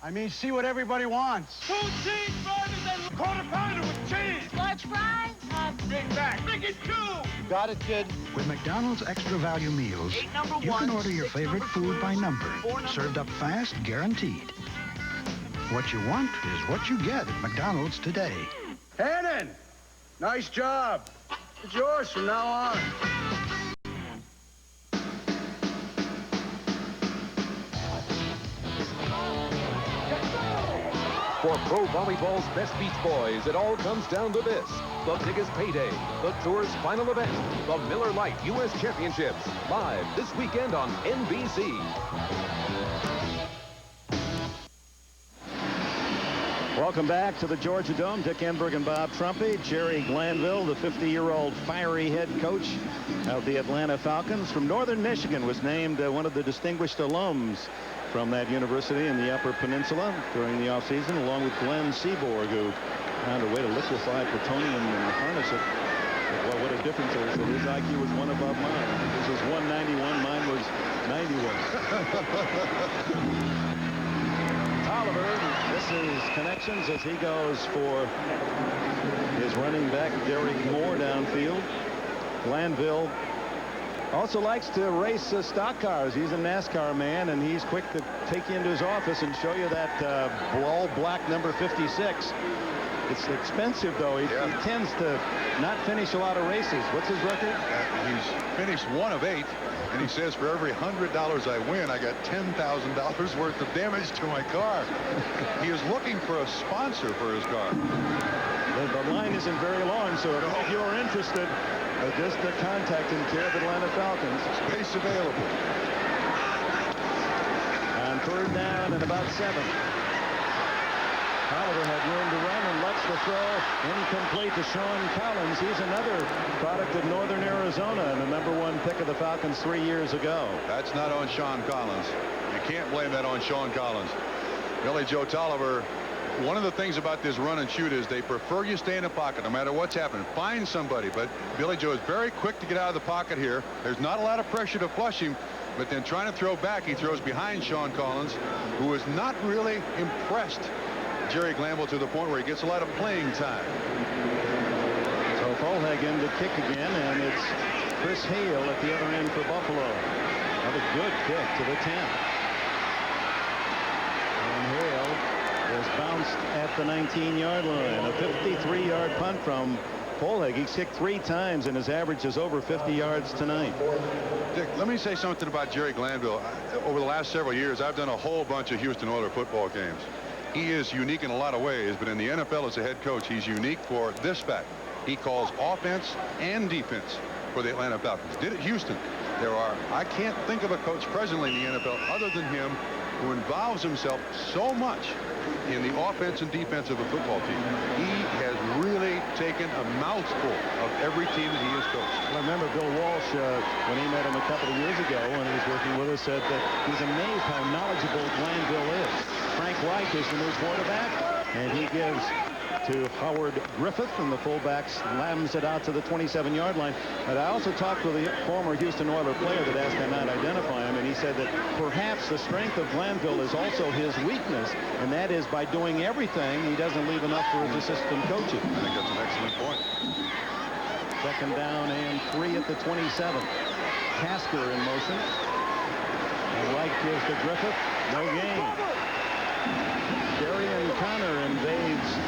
I mean, see what everybody wants. 2 cheeseburgers and quarter pounder with cheese. Large fries? Big Mac. Make it 2. Got it, kid. With McDonald's Extra Value Meals, you can order your favorite food by number. Served up fast, guaranteed. What you want is what you get at McDonald's today. Hannon, nice job. It's yours from now on. For pro volleyball's best beach boys, it all comes down to this. The biggest payday, the tour's final event, the Miller Lite U.S. Championships, live this weekend on NBC. Welcome back to the Georgia Dome. Dick Enberg and Bob Trumpy. Jerry Glanville, the 50-year-old fiery head coach of the Atlanta Falcons from Northern Michigan, was named one of the distinguished alums from that university in the Upper Peninsula during the offseason, along with Glenn Seaborg, who found a way to liquefy plutonium and harness it. Well, what a difference there is that his IQ was 1 above mine. His was 191, mine was 91. Oliver, this is connections as he goes for his running back, Derek Moore, downfield. Glanville also likes to race stock cars. He's a NASCAR man, and he's quick to take you into his office and show you that all black number 56. It's expensive, though. He tends to not finish a lot of races. What's his record? He's finished 1 of 8, and he says for every $100 I win, I got $10,000 worth of damage to my car. He is looking for a sponsor for his car. The line isn't very long, so if you're interested, just contact him, care of Atlanta Falcons. Space available. On 3rd down and about 7. Oliver had room to run and lets the throw incomplete to Sean Collins. He's another product of Northern Arizona and the #1 pick of the Falcons 3 years ago. That's not on Sean Collins. You can't blame that on Sean Collins. Billy Joe Tolliver, one of the things about this run and shoot is they prefer you stay in the pocket no matter what's happening. Find somebody, but Billy Joe is very quick to get out of the pocket here. There's not a lot of pressure to flush him, but then trying to throw back, he throws behind Sean Collins, who is not really impressed Jerry Glanville to the point where he gets a lot of playing time. So Folhagen to kick again, and it's Chris Hale at the other end for Buffalo. Another good kick to the 10. And Hale is bounced at the 19-yard line. A 53-yard punt from Folhagen. He's kicked 3 times, and his average is over 50 yards tonight. Dick, let me say something about Jerry Glanville. Over the last several years, I've done a whole bunch of Houston Oilers football games. He is unique in a lot of ways, but in the NFL as a head coach, he's unique for this fact. He calls offense and defense for the Atlanta Falcons. Did it Houston. I can't think of a coach presently in the NFL other than him who involves himself so much in the offense and defense of a football team. He has really taken a mouthful of every team that he has coached. I remember Bill Walsh, when he met him a couple of years ago when he was working with us, said that he's amazed how knowledgeable Glanville is. Frank Reich is the new quarterback, and he gives to Howard Griffith, and the fullback slams it out to the 27-yard line. But I also talked with a former Houston Oilers player that asked him not to identify him, and he said that perhaps the strength of Glanville is also his weakness, and that is by doing everything, he doesn't leave enough for his assistant coaches. I think that's an excellent point. 2nd down and 3 at the 27. Tasker in motion. And Wright gives to Griffith. No gain. Darian Connor invades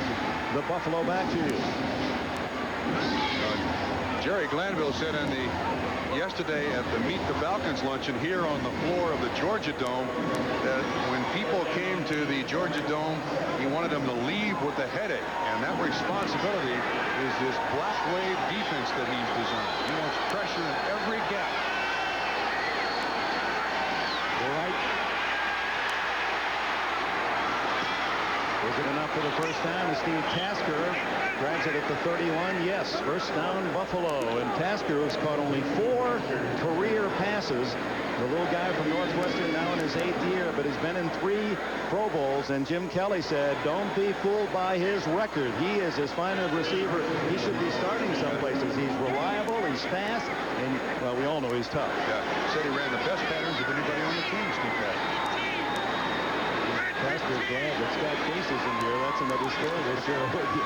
the Buffalo back to you. Jerry Glanville said yesterday at the Meet the Falcons luncheon here on the floor of the Georgia Dome that when people came to the Georgia Dome, he wanted them to leave with a headache. And that responsibility is this black wave defense that he's designed. He wants pressure in every gap. All right. Was it enough for the first down? And Steve Tasker grabs it at the 31. Yes, first down Buffalo. And Tasker has caught only 4 career passes. The little guy from Northwestern now in his 8th year, but he's been in 3 Pro Bowls. And Jim Kelly said, don't be fooled by his record. He is as fine a receiver. He should be starting some places. He's reliable, he's fast, and, well, we all know he's tough. Yeah, he said he ran the best patterns of anybody on the team, Steve Tasker. Pastor's glad that Scott Case is in here. That's another story we'll share with you.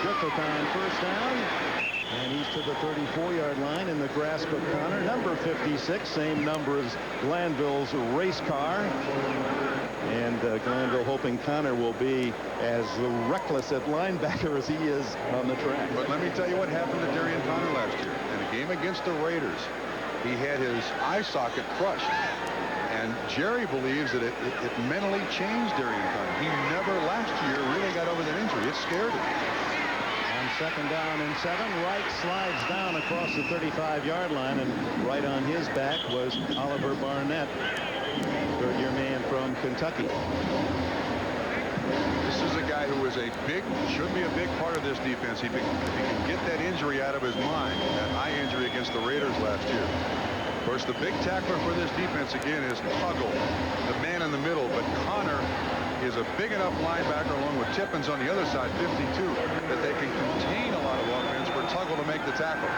Griffith on first down. And he's to the 34-yard line in the grasp of Connor. Number 56, same number as Glanville's race car. And Glanville hoping Connor will be as reckless at linebacker as he is on the track. But let me tell you what happened to Darian Connor last year. In a game against the Raiders, he had his eye socket crushed. And Jerry believes that it mentally changed Darian Connor. He never last year really got over that injury. It scared him. On second down and 7, Wright slides down across the 35-yard line, and right on his back was Oliver Barnett, third-year man from Kentucky. This is a guy who is should be a big part of this defense. If he can get that injury out of his mind, that eye injury against the Raiders last year. Of course, the big tackler for this defense, again, is Tuggle, the man in the middle. But Connor is a big enough linebacker, along with Tippins on the other side, 52, that they can contain a lot of offense for Tuggle to make the tackle.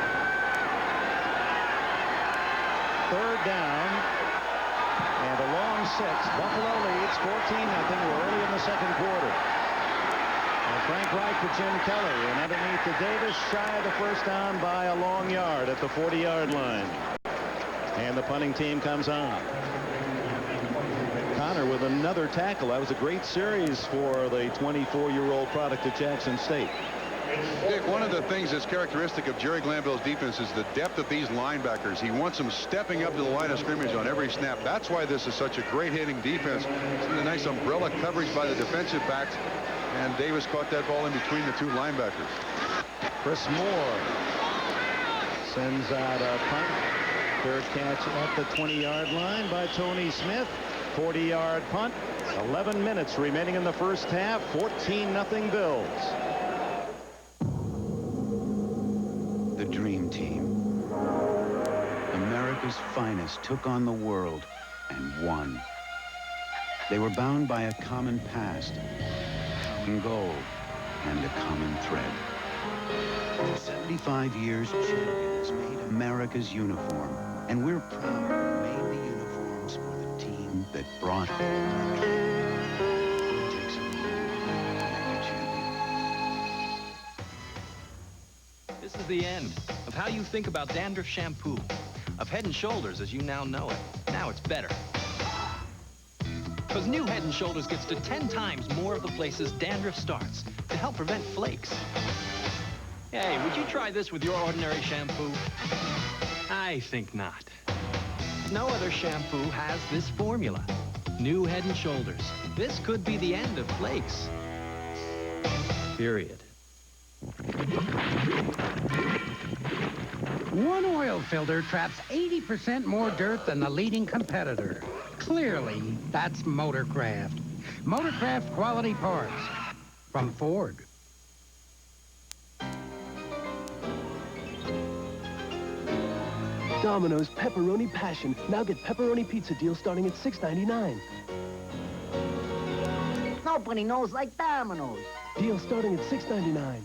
Third down and a long 6. Buffalo leads 14-0. We're early in the second quarter. And Frank Reich to Jim Kelly, and underneath to Davis, shy of the first down by a long yard at the 40-yard line. And the punting team comes on. Connor with another tackle. That was a great series for the 24-year-old product of Jackson State. Dick, one of the things that's characteristic of Jerry Glanville's defense is the depth of these linebackers. He wants them stepping up to the line of scrimmage on every snap. That's why this is such a great hitting defense. It's a nice umbrella coverage by the defensive backs. And Davis caught that ball in between the 2 linebackers. Chris Moore sends out a punt. Third catch at the 20-yard line by Tony Smith. 40-yard punt. 11 minutes remaining in the first half. 14-0 Bills. The Dream Team. America's finest took on the world and won. They were bound by a common past, a common goal, and a common thread. For 75 years, champions made America's uniform, and we're proud to have made the uniforms for the team that brought home the trophy. Jackson, thank you, champion. This is the end of how you think about dandruff shampoo, of Head & Shoulders as you now know it. Now it's better. Because new Head & Shoulders gets to 10 times more of the places dandruff starts to help prevent flakes. Hey, would you try this with your ordinary shampoo? I think not. No other shampoo has this formula. New Head & Shoulders. This could be the end of flakes. Period. One oil filter traps 80% more dirt than the leading competitor. Clearly, that's Motorcraft. Motorcraft quality parts from Ford. Domino's Pepperoni Passion. Now get pepperoni pizza deal starting at $6.99. Nobody knows like Domino's. Deal starting at $6.99.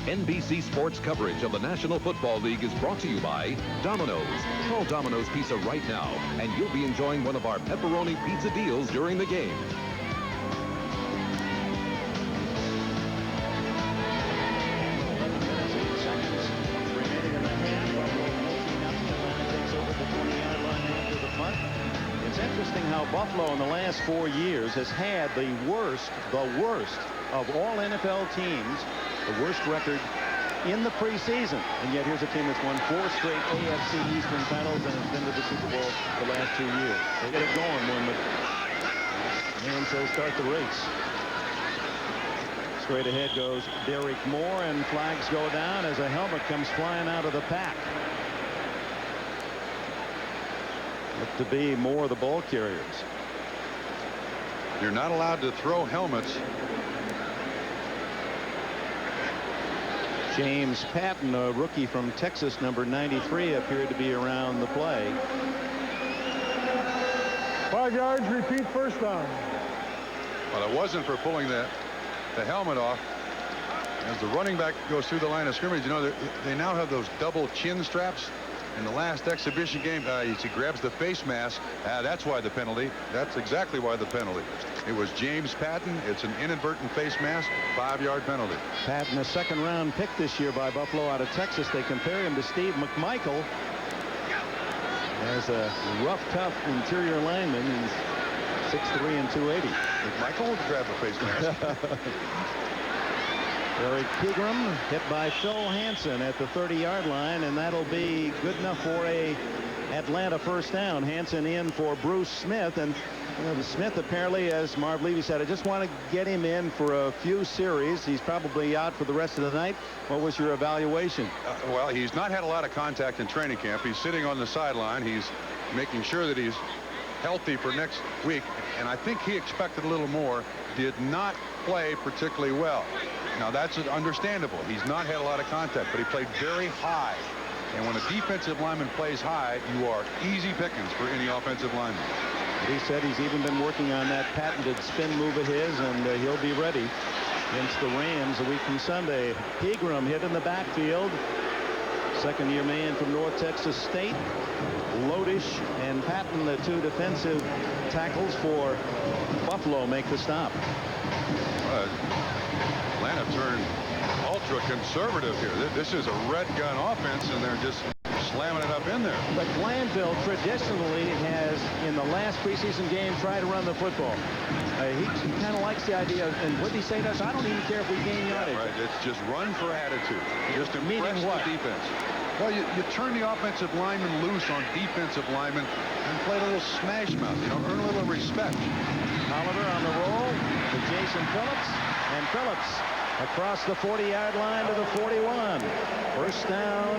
NBC Sports coverage of the National Football League is brought to you by Domino's. Call Domino's Pizza right now, and you'll be enjoying one of our pepperoni pizza deals during the game. It's interesting how how Buffalo in the last 4 years has had the worst of all NFL teams, the worst record in the preseason. And yet here's a team that's won 4 straight AFC Eastern titles and has been to the Super Bowl the last 2 years. They get it going when the man says start the race. Straight ahead goes Derek Moore, and flags go down as a helmet comes flying out of the pack. Look to be more of the ball carriers. You're not allowed to throw helmets. James Patton, a rookie from Texas, number 93, appeared to be around the play. 5 yards, repeat, first down. Well, it wasn't for pulling the helmet off. As the running back goes through the line of scrimmage, you know, they now have those double chin straps. In the last exhibition game, he grabs the face mask. That's why the penalty. That's exactly why the penalty. It was James Patton. It's an inadvertent face mask, 5-yard penalty. Patton, a second-round pick this year by Buffalo out of Texas. They compare him to Steve McMichael as a rough, tough interior lineman. He's 6'3" and 280. McMichael would grab the face mask. Eric Pegram hit by Phil Hansen at the 30-yard line, and that'll be good enough for a Atlanta first down. Hansen in for Bruce Smith, and Smith apparently, as Marv Levy said, I just want to get him in for a few series. He's probably out for the rest of the night. What was your evaluation? Well, he's not had a lot of contact in training camp. He's sitting on the sideline. He's making sure that he's healthy for next week, and I think he expected a little more. Did not play particularly well. Now, that's understandable. He's not had a lot of contact, but he played very high. And when a defensive lineman plays high, you are easy pickings for any offensive lineman. He said he's even been working on that patented spin move of his, and he'll be ready against the Rams a week from Sunday. Pegram hit in the backfield. Second-year man from North Texas State. Lodish and Patton, the 2 defensive tackles for Buffalo, make the stop. Atlanta turned ultra conservative here. This is a red gun offense, and they're just slamming it up in there. But Glanville traditionally has, in the last preseason game, tried to run the football. He kind of likes the idea, and what did he say to us? I don't even care if we gain yardage. Yeah, right. It's just run for attitude. Just impress what? The defense. Well, you turn the offensive lineman loose on defensive linemen and play a little smash mouth, you know, earn a little respect. Oliver on the roll to Jason Phillips, and Phillips across the 40-yard line to the 41. First down,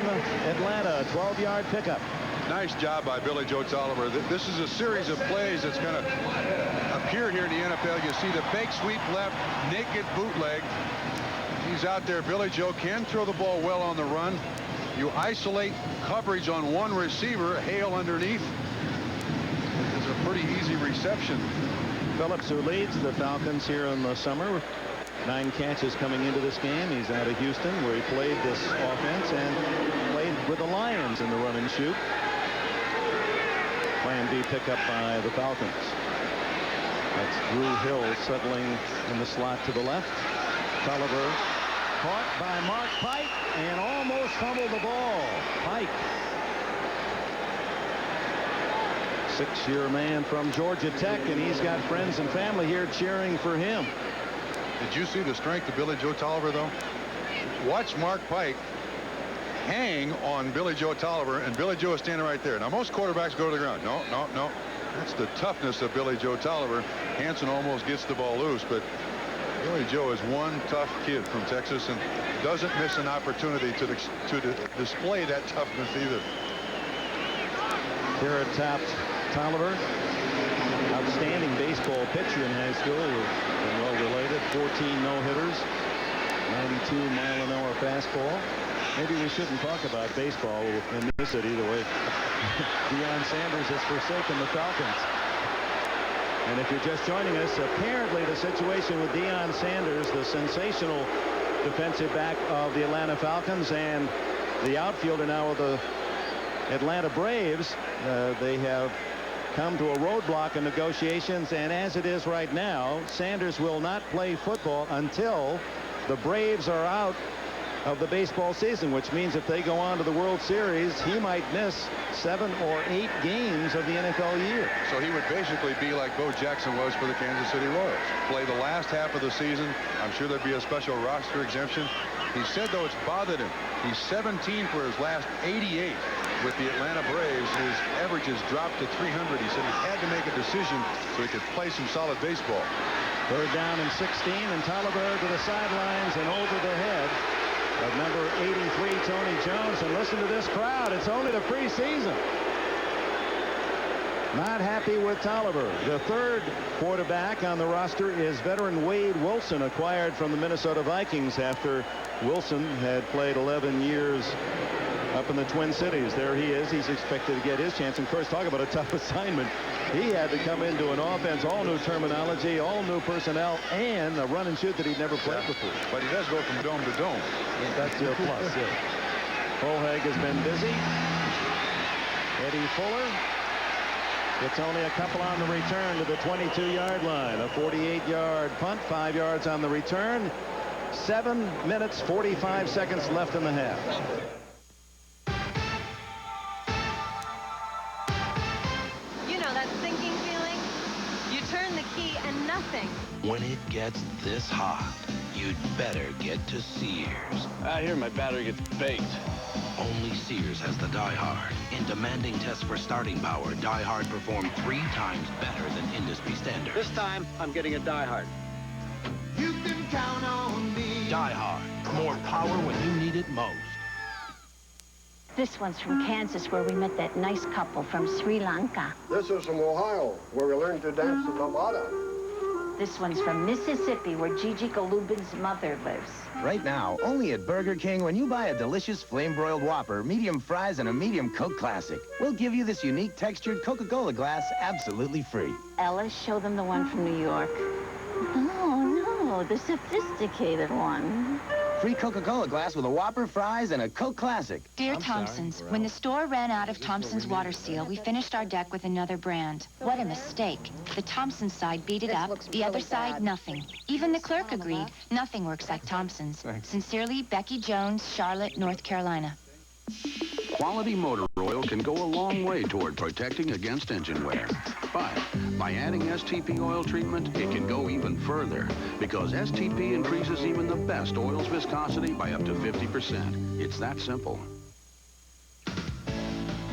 Atlanta, 12-yard pickup. Nice job by Billy Joe Tolliver. This is a series of plays that's going to appear here in the NFL. You see the fake sweep left, naked bootleg. He's out there. Billy Joe can throw the ball well on the run. You isolate coverage on one receiver, Hale underneath. It's a pretty easy reception. Phillips, who leads the Falcons here in the summer, 9 catches coming into this game. He's out of Houston, where he played this offense and played with the Lions in the run and shoot. Plan B pickup by the Falcons. That's Drew Hill settling in the slot to the left. Tolliver caught by Mark Pike and almost fumbled the ball. Pike, 6-year man from Georgia Tech, and he's got friends and family here cheering for him. Did you see the strength of Billy Joe Tolliver, though? Watch Mark Pike hang on Billy Joe Tolliver, and Billy Joe is standing right there. Now, most quarterbacks go to the ground. No. That's the toughness of Billy Joe Tolliver. Hansen almost gets the ball loose, but Billy Joe is one tough kid from Texas and doesn't miss an opportunity to display that toughness either. Here atop Tolliver, outstanding baseball pitcher in high school, been well related, 14 no-hitters, 92-mile-an-hour fastball. Maybe we shouldn't talk about baseball in this city the way Deion Sanders has forsaken the Falcons. And if you're just joining us, apparently the situation with Deion Sanders, the sensational defensive back of the Atlanta Falcons and the outfielder now of the Atlanta Braves, they have come to a roadblock in negotiations, and as it is right now, Sanders will not play football until the Braves are out of the baseball season, which means if they go on to the World Series, he might miss 7 or 8 games of the NFL year. So he would basically be like Bo Jackson was for the Kansas City Royals. Play the last half of the season. I'm sure there'd be a special roster exemption. He said, though, it's bothered him. He's 17 for his last 88 with the Atlanta Braves. His averages dropped to 300. He said he had to make a decision so he could play some solid baseball. 3rd down and 16, and Tolliver to the sidelines and over the head of number 83, Tony Jones. And listen to this crowd. It's only the preseason. Not happy with Tolliver. The 3rd quarterback on the roster is veteran Wade Wilson, acquired from the Minnesota Vikings after Wilson had played 11 years up in the Twin Cities. There he is. He's expected to get his chance. And of course, talk about a tough assignment. He had to come into an offense, all new terminology, all new personnel, and a run and shoot that he'd never played before. But he does go from dome to dome. Yeah, that's your plus. Yeah. Holhag has been busy. Eddie Fuller. It's only a couple on the return to the 22-yard line. A 48-yard punt, 5 yards on the return. 7 minutes, 45 seconds left in the half. You know that sinking feeling? You turn the key and nothing. When it gets this hot, you'd better get to Sears. I hear my battery gets baked. Only Sears has the Die Hard. In demanding tests for starting power, Die Hard performed 3 times better than industry standard. This time, I'm getting a Die Hard. You can count on me. Die Hard. More power when you need it most. This one's from Kansas, where we met that nice couple from Sri Lanka. This is from Ohio, where we learned to dance the lambada. This one's from Mississippi, where Gigi Golubin's mother lives. Right now, only at Burger King, when you buy a delicious flame-broiled Whopper, medium fries, and a medium Coke Classic, we'll give you this unique textured Coca-Cola glass absolutely free. Ella, show them the one from New York. No, the sophisticated one. Free Coca-Cola glass with a Whopper, fries, and a Coke Classic. Dear Thompson's, when the store ran out of Thompson's water seal, we finished our deck with another brand. What a mistake. The Thompson side beat it up, the other side, nothing. Even the clerk agreed. Nothing works like Thompson's. Sincerely, Becky Jones, Charlotte, North Carolina. Quality motor oil can go a long way toward protecting against engine wear. But by adding STP oil treatment, it can go even further, because STP increases even the best oil's viscosity by up to 50%. It's that simple.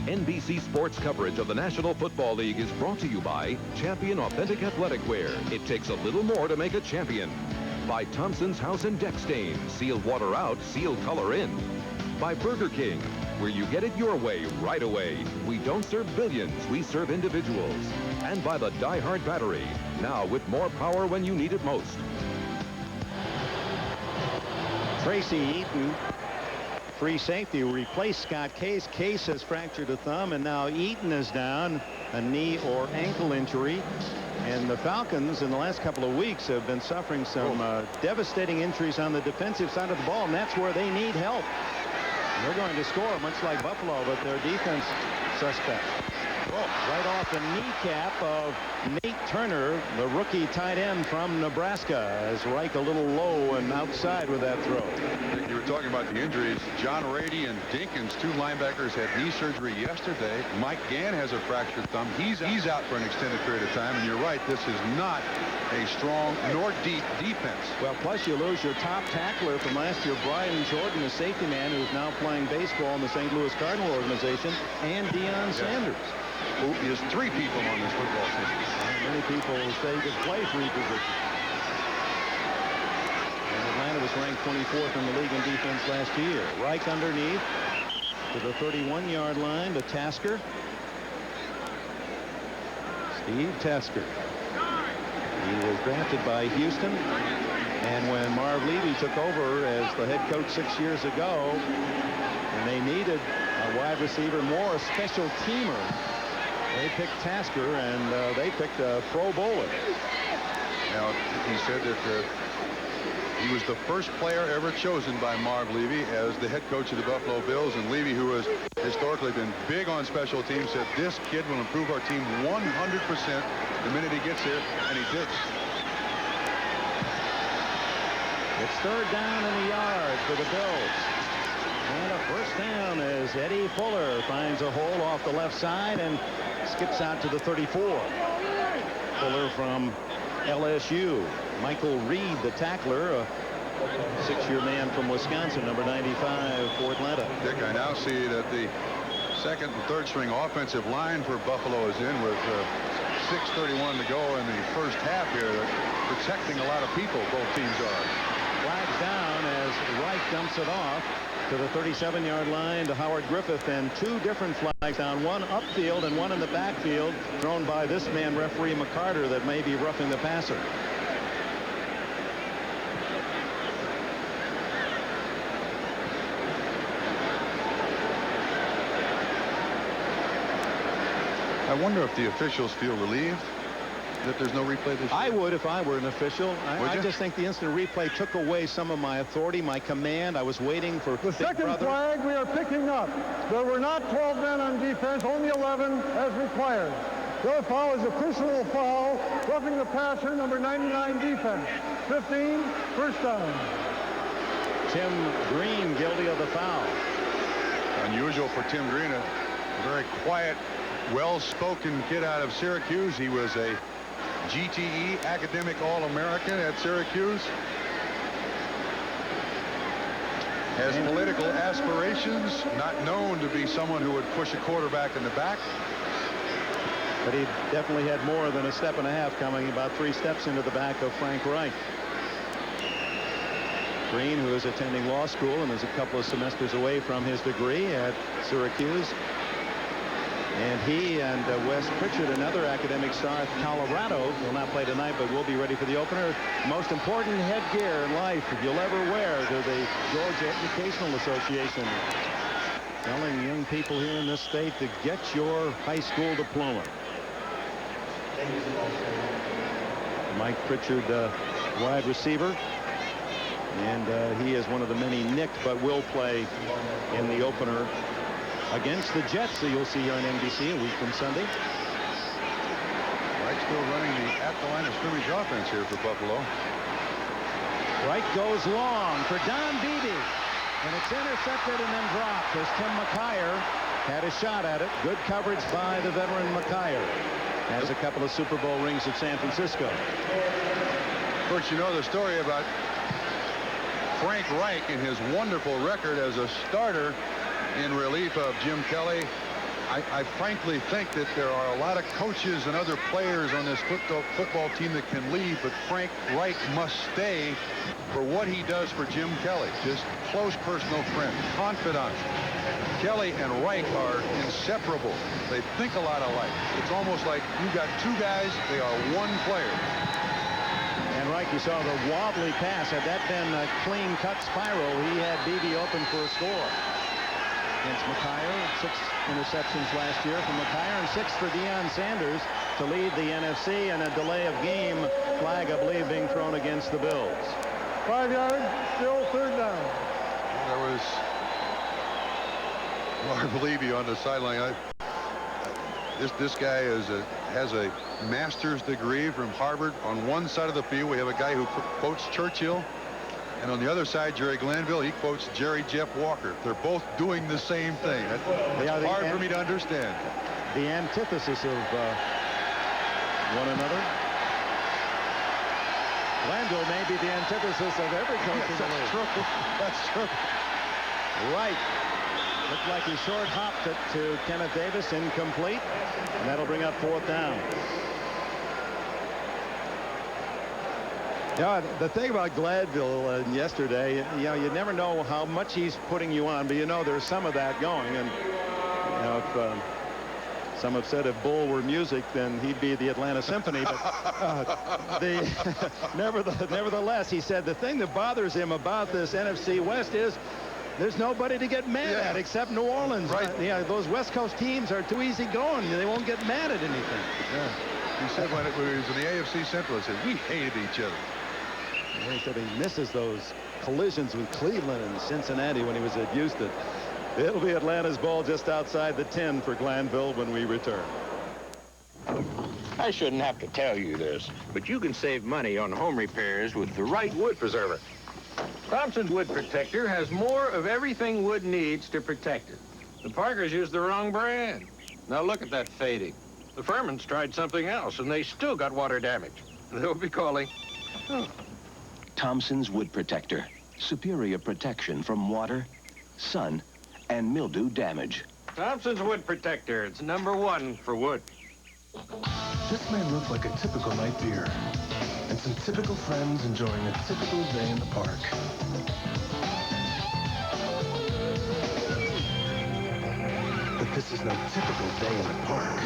NBC Sports coverage of the National Football League is brought to you by Champion Authentic Athletic Wear. It takes a little more to make a champion. By Thompson's House and Deck Stain. Sealed water out, sealed color in. By Burger King, where you get it your way right away. We don't serve billions, we serve individuals. And by the Die Hard battery, now with more power when you need it most. Tracy Eaton, free safety, replaced Scott Case. Case has fractured a thumb, and now Eaton is down, a knee or ankle injury. And the Falcons in the last couple of weeks have been suffering some devastating injuries on the defensive side of the ball, and that's where they need help. They're going to score, much like Buffalo, but their defense suspect. Right off the kneecap of Nate Turner, the rookie tight end from Nebraska, as Reich a little low and outside with that throw. You were talking about the injuries. John Rady and Dinkins, 2 linebackers, had knee surgery yesterday. Mike Gann has a fractured thumb. He's out for an extended period of time. And you're right, this is not a strong nor deep defense. Well, plus you lose your top tackler from last year, Brian Jordan, the safety man who's now playing baseball in the St. Louis Cardinal organization, and Deion Sanders. Who is 3 people on this football team. Many people say he could play 3 positions. And Atlanta was ranked 24th in the league in defense last year. Reich underneath to the 31-yard line to Tasker. Steve Tasker. He was drafted by Houston. And when Marv Levy took over as the head coach 6 years ago, and they needed a wide receiver, more a special teamer, they picked Tasker, and they picked a Pro Bowler. Now, he said that he was the first player ever chosen by Marv Levy as the head coach of the Buffalo Bills. And Levy, who has historically been big on special teams, said this kid will improve our team 100% the minute he gets here, and he did. It's third down and a yard for the Bills. And a first down as Eddie Fuller finds a hole off the left side and skips out to the 34. Fuller from LSU. Michael Reed, the tackler, a 6-year man from Wisconsin, number 95 for Atlanta. Dick, I now see that the second and third string offensive line for Buffalo is in with 6:31 to go in the first half here. They're protecting a lot of people, both teams are. Flags down as Reich dumps it off to the 37-yard line to Howard Griffith, and two different flags down, one upfield and one in the backfield, thrown by this man, referee McCarter, that may be roughing the passer. I wonder if the officials feel relieved that there's no replay this year. I would if I were an official. I you? just think the instant replay took away some of my authority, my command. I was waiting for the second flag we are picking up. There were not 12 men on defense, only 11 as required. Their foul is a personal foul, roughing the passer, number 99 defense. 15, first down. Tim Green guilty of the foul. Unusual for Tim Green, a very quiet, well-spoken kid out of Syracuse. He was a GTE academic All-American at Syracuse. Has political aspirations, not known to be someone who would push a quarterback in the back. But he definitely had more than a step and a half coming, about 3 steps into the back of Frank Reich. Green, who is attending law school and is a couple of semesters away from his degree at Syracuse. And he and Wes Pritchard, another academic star at Colorado, will not play tonight, but will be ready for the opener. Most important headgear in life that you'll ever wear to the Georgia Educational Association, telling young people here in this state to get your high school diploma. Mike Pritchard, wide receiver, and he is one of the many nicked, but will play in the opener against the Jets, so you'll see here on NBC a week from Sunday. Wright still running the at-the-line of scrimmage offense here for Buffalo. Wright goes long for Don Beebe, and it's intercepted and then dropped as Tim McKyer had a shot at it. Good coverage by the veteran McKyer. Has a couple of Super Bowl rings at San Francisco. Of course, you know the story about Frank Reich and his wonderful record as a starter in relief of Jim Kelly. I frankly think that there are a lot of coaches and other players on this football team that can leave, but Frank Reich must stay for what he does for Jim Kelly. Just close personal friend, confidant. Kelly and Reich are inseparable. They think a lot alike. It's almost like you got two guys, they are one player. And Reich, you saw the wobbly pass. Had that been a clean-cut spiral, he had Beebe open for a score. Against McKyer, 6 interceptions last year from McKyer, and 6 for Deion Sanders to lead the NFC, and a delay of game flag, I believe, being thrown against the Bills. 5 yards, still third down. There was Marv Levy on the sideline. This guy has a master's degree from Harvard. On one side of the field, we have a guy who quotes Churchill. And on the other side, Jerry Glanville, he quotes Jerry Jeff Walker. They're both doing the same thing. That's hard for me to understand. The antithesis of one another. Glanville may be the antithesis of every coach in the league. True. That's true. Right. Looked like he short hopped it to Kenneth Davis, incomplete. And that'll bring up 4th down. Yeah, the thing about Gladville yesterday, you know, you never know how much he's putting you on, but you know there's some of that going. And you know, if some have said if Bull were music, then he'd be the Atlanta Symphony. But nevertheless, he said the thing that bothers him about this NFC West is there's nobody to get mad at except New Orleans. Right. Yeah, those West Coast teams are too easy going. They won't get mad at anything. Yeah. He said when he was in the AFC Central, he said we hated each other. He said he misses those collisions with Cleveland and Cincinnati when he was at Houston. It'll be Atlanta's ball just outside the 10 for Glanville when we return. I shouldn't have to tell you this, but you can save money on home repairs with the right wood preserver. Thompson's wood protector has more of everything wood needs to protect it. The Parkers used the wrong brand. Now look at that fading. The Furmans tried something else, and they still got water damage. They'll be calling. Thompson's wood protector. Superior protection from water, sun, and mildew damage. Thompson's wood protector. It's #1 for wood. This may look like a typical night beer, and some typical friends enjoying a typical day in the park. But this is no typical day in the park.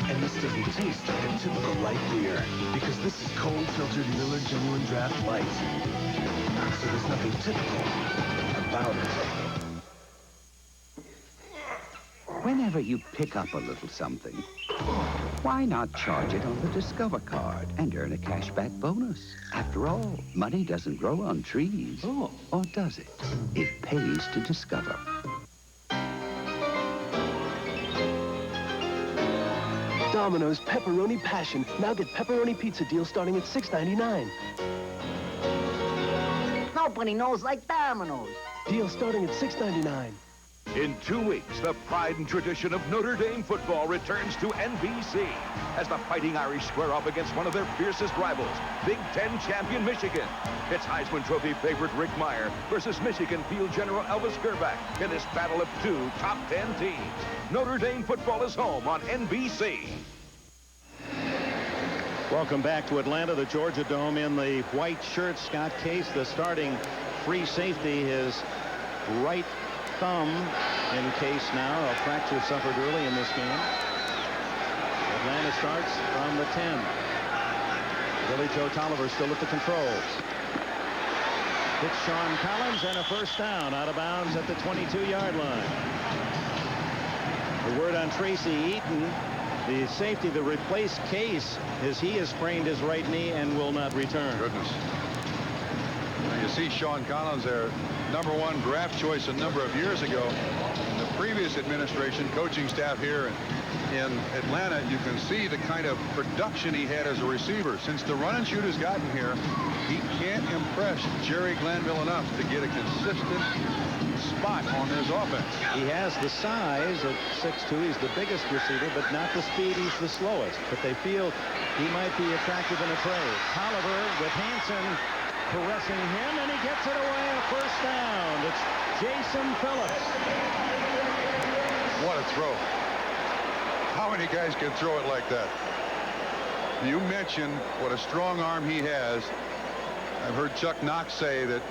And this doesn't taste like a typical light beer, because this is cold filtered Miller Genuine Draft Light. So there's nothing typical about it. Whenever you pick up a little something, why not charge it on the Discover card and earn a cashback bonus? After all, money doesn't grow on trees. Or does it? It pays to Discover. Domino's Pepperoni Passion. Now get pepperoni pizza deal starting at $6.99. Nobody knows like Domino's. Deal starting at $6.99. In 2 weeks, the pride and tradition of Notre Dame football returns to NBC as the Fighting Irish square off against one of their fiercest rivals, Big Ten champion Michigan. It's Heisman Trophy favorite Rick Meyer versus Michigan field general Elvis Gerback in this battle of 2 top 10 teams. Notre Dame football is home on NBC. Welcome back to Atlanta, the Georgia Dome. In the white shirt, Scott Case, the starting free safety, his right thumb in case now. A fracture suffered early in this game. Atlanta starts from the 10. Billy Joe Tolliver still at the controls. It's Sean Collins and a first down out of bounds at the 22-yard line. The word on Tracy Eaton, the safety that replaced Case, is he has sprained his right knee and will not return. Goodness. Now you see Sean Collins there, #1 draft choice a number of years ago. In the previous administration, coaching staff here in Atlanta, you can see the kind of production he had as a receiver. Since the run and shoot has gotten here, he can't impress Jerry Glanville enough to get a consistent spot on his offense. He has the size at 6'2". He's the biggest receiver, but not the speed. He's the slowest. But they feel he might be attractive in a trade. Tolliver with Hansen caressing him, and he gets it away, a first down. It's Jason Phillips. What a throw. How many guys can throw it like that? You mentioned what a strong arm he has. I've heard Chuck Knox say that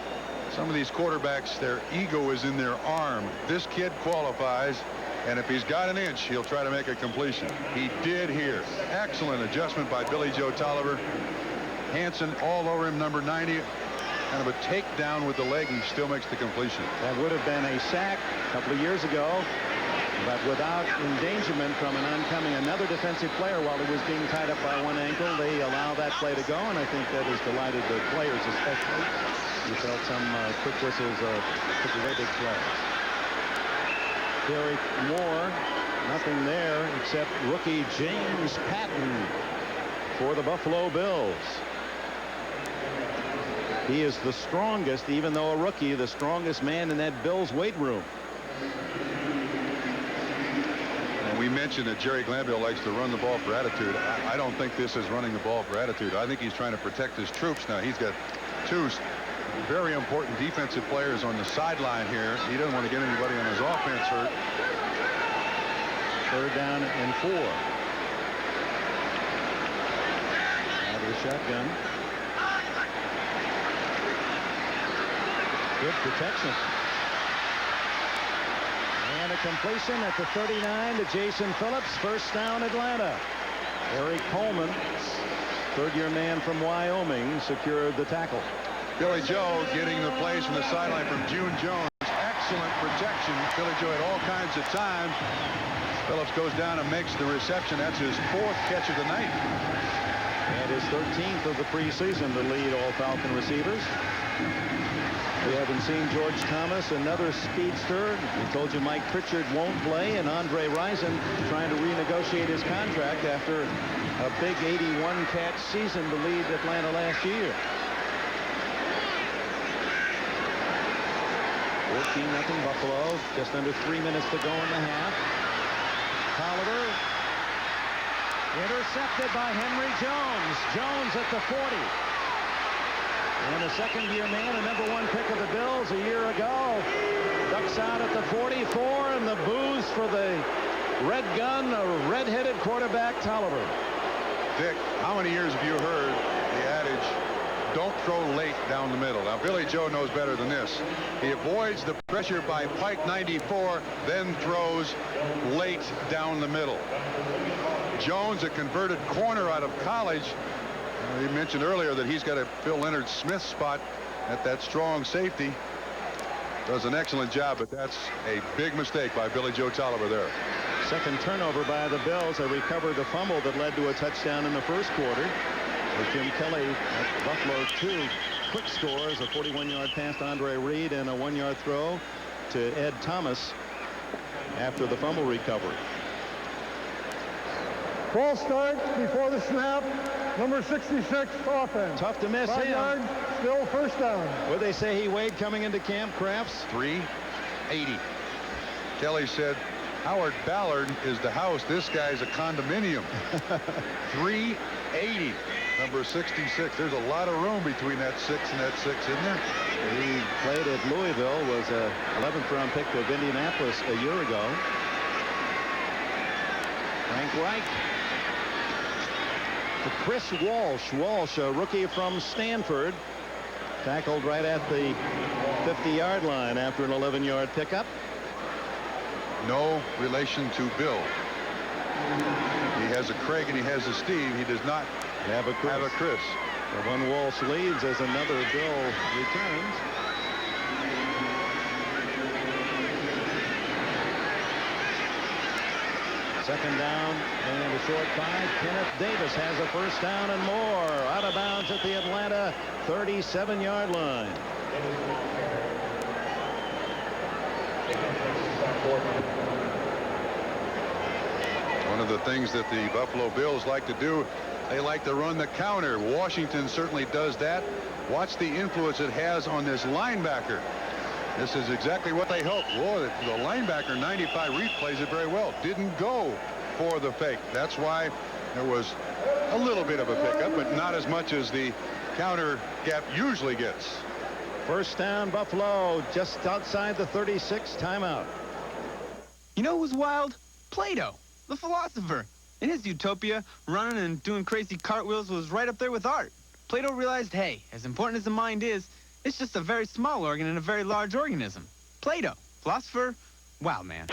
some of these quarterbacks, their ego is in their arm. This kid qualifies, and if he's got an inch, he'll try to make a completion. He did here. Excellent adjustment by Billy Joe Tolliver. Hansen all over him, number 90. Kind of a takedown with the leg, and still makes the completion. That would have been a sack a couple of years ago, but without endangerment from an oncoming another defensive player while he was being tied up by one ankle. They allow that play to go, and I think that has delighted the players especially. You felt some quick whistles of particularly big plays. Derek Moore, nothing there except rookie James Patton for the Buffalo Bills. He is the strongest, even though a rookie, the strongest man in that Bills weight room. And we mentioned that Jerry Glanville likes to run the ball for attitude. I don't think this is running the ball for attitude. I think he's trying to protect his troops. Now he's got two very important defensive players on the sideline here. He doesn't want to get anybody on his offense hurt. Third down and 4. Out of the shotgun. Good protection. And a completion at the 39 to Jason Phillips. First down, Atlanta. Eric Coleman, third-year man from Wyoming, secured the tackle. Billy Joe getting the plays from the sideline from June Jones. Excellent protection. Billy Joe had all kinds of time. Phillips goes down and makes the reception. That's his 4th catch of the night. And his 13th of the preseason to lead all Falcon receivers. We haven't seen George Thomas, another speedster. We told you Mike Pritchard won't play, and Andre Rison trying to renegotiate his contract after a big 81-catch season to lead Atlanta last year. 14-0 Buffalo. Just under 3 minutes to go in the half. Tolliver intercepted by Henry Jones. Jones at the 40. And a second-year man, a #1 pick of the Bills a year ago, ducks out at the 44, and the boos for the red gun, a red-headed quarterback, Tolliver. Dick, how many years have you heard the adage, don't throw late down the middle? Now, Billy Joe knows better than this. He avoids the pressure by Pike 94, then throws late down the middle. Jones, a converted corner out of college. He mentioned earlier that he's got a Phil Leonard Smith spot at that strong safety. Does an excellent job, but that's a big mistake by Billy Joe Tolliver there. Second turnover by the Bills. They recovered a fumble that led to a touchdown in the first quarter. With Jim Kelly at Buffalo 2 quick scores, a 41-yard pass to Andre Reed and a 1-yard throw to Ed Thomas after the fumble recovery. Ball start before the snap. Number 66 offense. Tough to miss 5 him. yards, still first down. What they say he weighed coming into camp, Crafts? 380. Kelly said, Howard Ballard is the house. This guy's a condominium. 380. Number 66. There's a lot of room between that 6 and that 6, isn't there? He played at Louisville, was a 11th round pick of Indianapolis a year ago. Frank Reich to Chris Walsh. Walsh, a rookie from Stanford, tackled right at the 50-yard line after an 11-yard pickup. No relation to Bill. He has a Craig and he has a Steve. He does not have a Chris. The one Walsh leads as another Bill returns. Second down and a short 5. Kenneth Davis has a first down and more. Out of bounds at the Atlanta 37-yard line. One of the things that the Buffalo Bills like to do, they like to run the counter. Washington certainly does that. Watch the influence it has on this linebacker. This is exactly what they hoped. Whoa, the linebacker, 95, Reed plays it very well. Didn't go for the fake. That's why there was a little bit of a pickup, but not as much as the counter gap usually gets. First down, Buffalo, just outside the 36, timeout. You know who's wild? Plato, the philosopher. In his utopia, running and doing crazy cartwheels was right up there with art. Plato realized, hey, as important as the mind is, it's just a very small organ in a very large organism. Plato, philosopher, wow, man.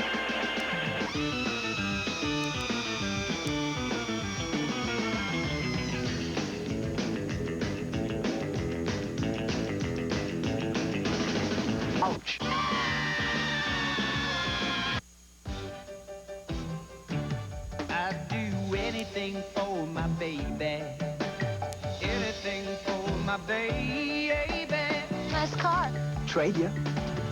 Ouch. I'd do anything for my baby. Anything for my baby. Nice car. Trade you.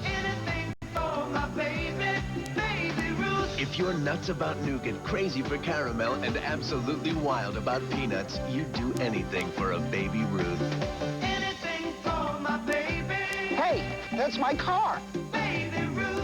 Anything for my baby. Baby Ruth. If you're nuts about nougat, crazy for caramel, and absolutely wild about peanuts, you'd do anything for a Baby Ruth. Anything for my baby. Hey, that's my car. Baby Ruth.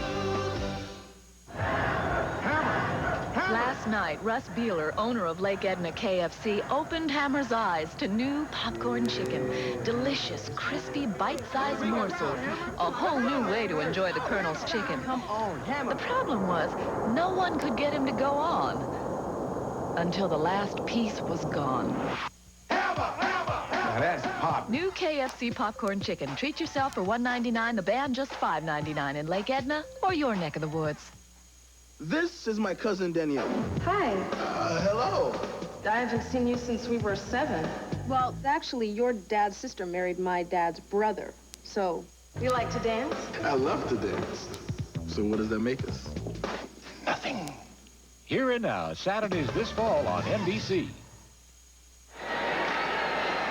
Last night, Russ Beeler, owner of Lake Edna KFC, opened Hammer's eyes to new popcorn chicken. Delicious, crispy, bite-sized morsels. A whole new way to enjoy the Colonel's chicken. Come on, Hammer. The problem was, no one could get him to go on. Until the last piece was gone. Now that's pop. New KFC popcorn chicken. Treat yourself for $1.99, the band just $5.99 in Lake Edna or your neck of the woods. This is my cousin Danielle. Hi. Hello. I haven't seen you since we were 7. Well, actually, your dad's sister married my dad's brother. So, you like to dance? I love to dance. So what does that make us? Here and Now, Saturdays this fall on NBC.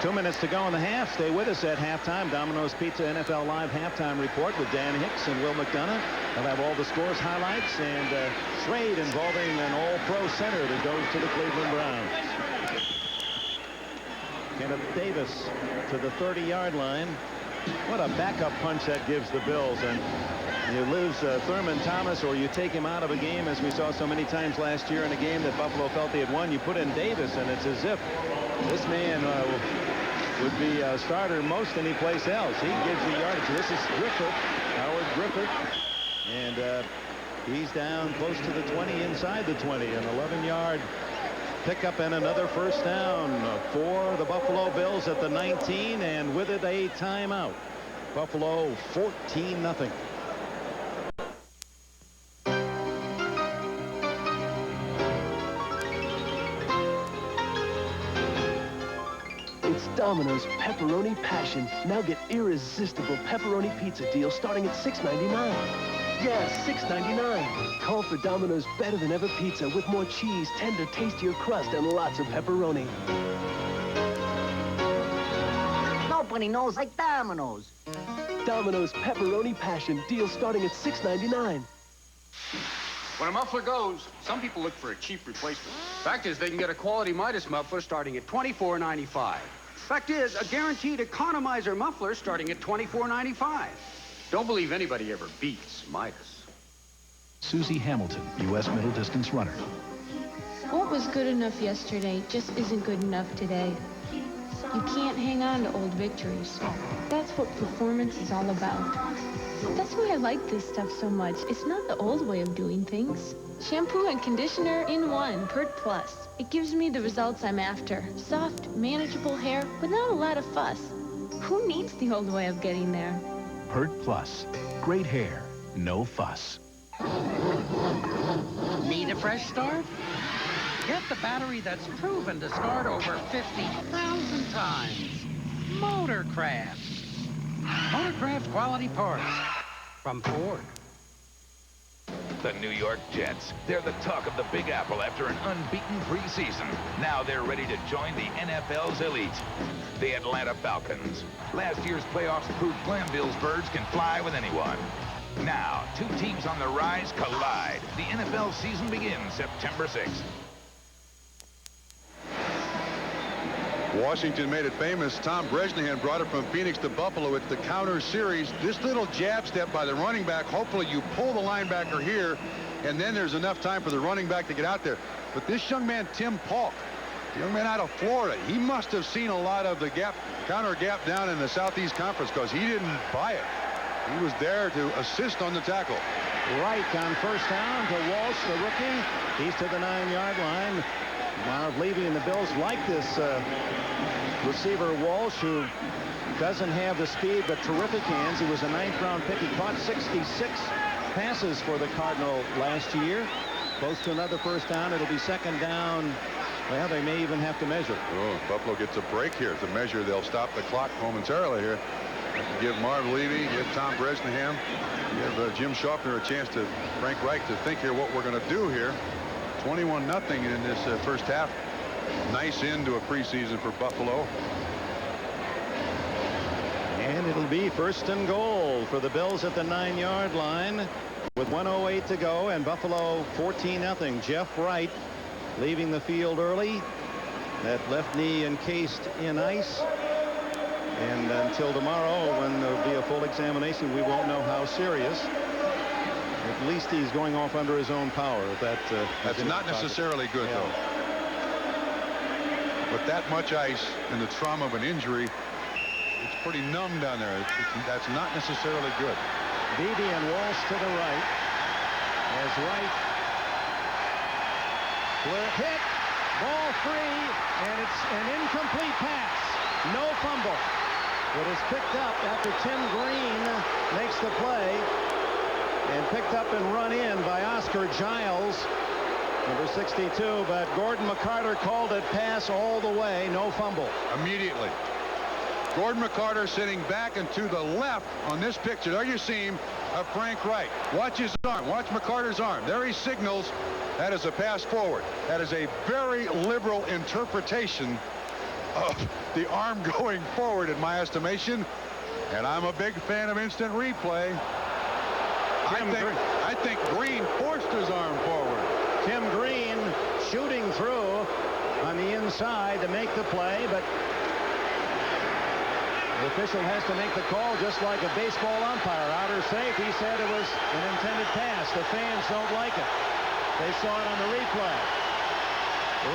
2 minutes to go in the half. Stay with us at halftime. Domino's Pizza NFL Live halftime report with Dan Hicks and Will McDonough. They'll have all the scores, highlights, and trade involving an all-pro center that goes to the Cleveland Browns. Kenneth Davis to the 30-yard line. What a backup punch that gives the Bills. And you lose Thurman Thomas, or you take him out of a game, as we saw so many times last year in a game that Buffalo felt they had won. You put in Davis, and it's as if this man would be a starter most any place else. He gives you yardage. This is Griffith, Howard Griffith, and he's down close to the 20, inside the 20, an 11-yard pickup and another first down for the Buffalo Bills at the 19, and with it a timeout. Buffalo 14-0. It's Domino's Pepperoni Passion. Now get irresistible pepperoni pizza deal starting at $6.99. Yeah, $6.99. Call for Domino's better than ever pizza with more cheese, tender, tastier crust, and lots of pepperoni. Nobody knows like Domino's. Domino's Pepperoni Passion deal starting at $6.99. When a muffler goes, some people look for a cheap replacement. Fact is, they can get a quality Midas muffler starting at $24.95. Fact is, a guaranteed economizer muffler starting at $24.95. Don't believe anybody ever beats Midas. Susie Hamilton, U.S. middle distance runner. What was good enough yesterday just isn't good enough today. You can't hang on to old victories. That's what performance is all about. That's why I like this stuff so much. It's not the old way of doing things. Shampoo and conditioner in one, Pert Plus. It gives me the results I'm after. Soft, manageable hair without a lot of fuss. Who needs the old way of getting there? Pert Plus. Great hair, no fuss. Need a fresh start? Get the battery that's proven to start over 50,000 times. Motorcraft. Motorcraft quality parts from Ford. The New York Jets. They're the talk of the Big Apple after an unbeaten preseason. Now they're ready to join the NFL's elite. The Atlanta Falcons. Last year's playoffs proved Glanville's birds can fly with anyone. Now, two teams on the rise collide. The NFL season begins September 6th. Washington made it famous. Tom Bresnahan brought it from Phoenix to Buffalo. It's the counter series. This little jab step by the running back. Hopefully you pull the linebacker here, and then there's enough time for the running back to get out there. But this young man, Tim Paulk, the young man out of Florida, he must have seen a lot of the counter gap down in the Southeast Conference, because he didn't buy it. He was there to assist on the tackle. Right on first down to Walsh, the rookie. He's to the 9-yard line. Marv Levy and the Bills like this receiver Walsh, who doesn't have the speed but terrific hands. He was a 9th-round pick. He caught 66 passes for the Cardinal last year. Close to another first down. It'll be second down. Well, they may even have to measure. Oh, Buffalo gets a break here to measure. They'll stop the clock momentarily here. Have to give Marv Levy, give Tom Bresnahan, give Jim Schaffner a chance to, Frank Reich, to think here what we're going to do here. 21-0 in this first half. Nice end to a preseason for Buffalo. And it'll be first and goal for the Bills at the 9-yard line with 1:08 to go, and Buffalo 14-0. Jeff Wright leaving the field early. That left knee encased in ice. And until tomorrow, when there'll be a full examination, we won't know how serious. At least he's going off under his own power. That's not necessarily good, though. With that much ice and the trauma of an injury, it's pretty numb down there. That's not necessarily good. Beebe and Walsh to the right. As Wright hit, ball free, and it's an incomplete pass. No fumble. It is picked up after Tim Green makes the play, and picked up and run in by Oscar Giles, number 62, but Gordon McCarter called it pass all the way, no fumble. Immediately. Gordon McCarter sitting back and to the left on this picture. There you see him, of Frank Reich. Watch his arm. Watch McCarter's arm. There he signals. That is a pass forward. That is a very liberal interpretation of the arm going forward in my estimation. And I'm a big fan of instant replay. I think Green forced his arm forward. Tim Green shooting through on the inside to make the play, but the official has to make the call just like a baseball umpire. Outer safe, he said it was an intended pass. The fans don't like it. They saw it on the replay.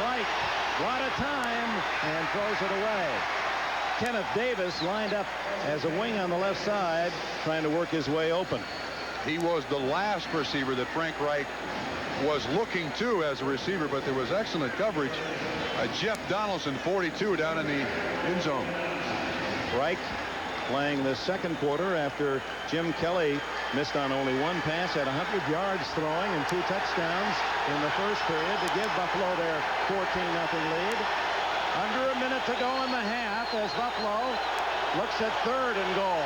Right, a lot of time, and throws it away. Kenneth Davis lined up as a wing on the left side, trying to work his way open. He was the last receiver that Frank Reich was looking to as a receiver, but there was excellent coverage. Jeff Donaldson, 42, down in the end zone. Reich playing the second quarter after Jim Kelly missed on only one pass, had 100 yards throwing and 2 touchdowns in the first period to give Buffalo their 14-0 lead. Under a minute to go in the half as Buffalo looks at 3rd and goal.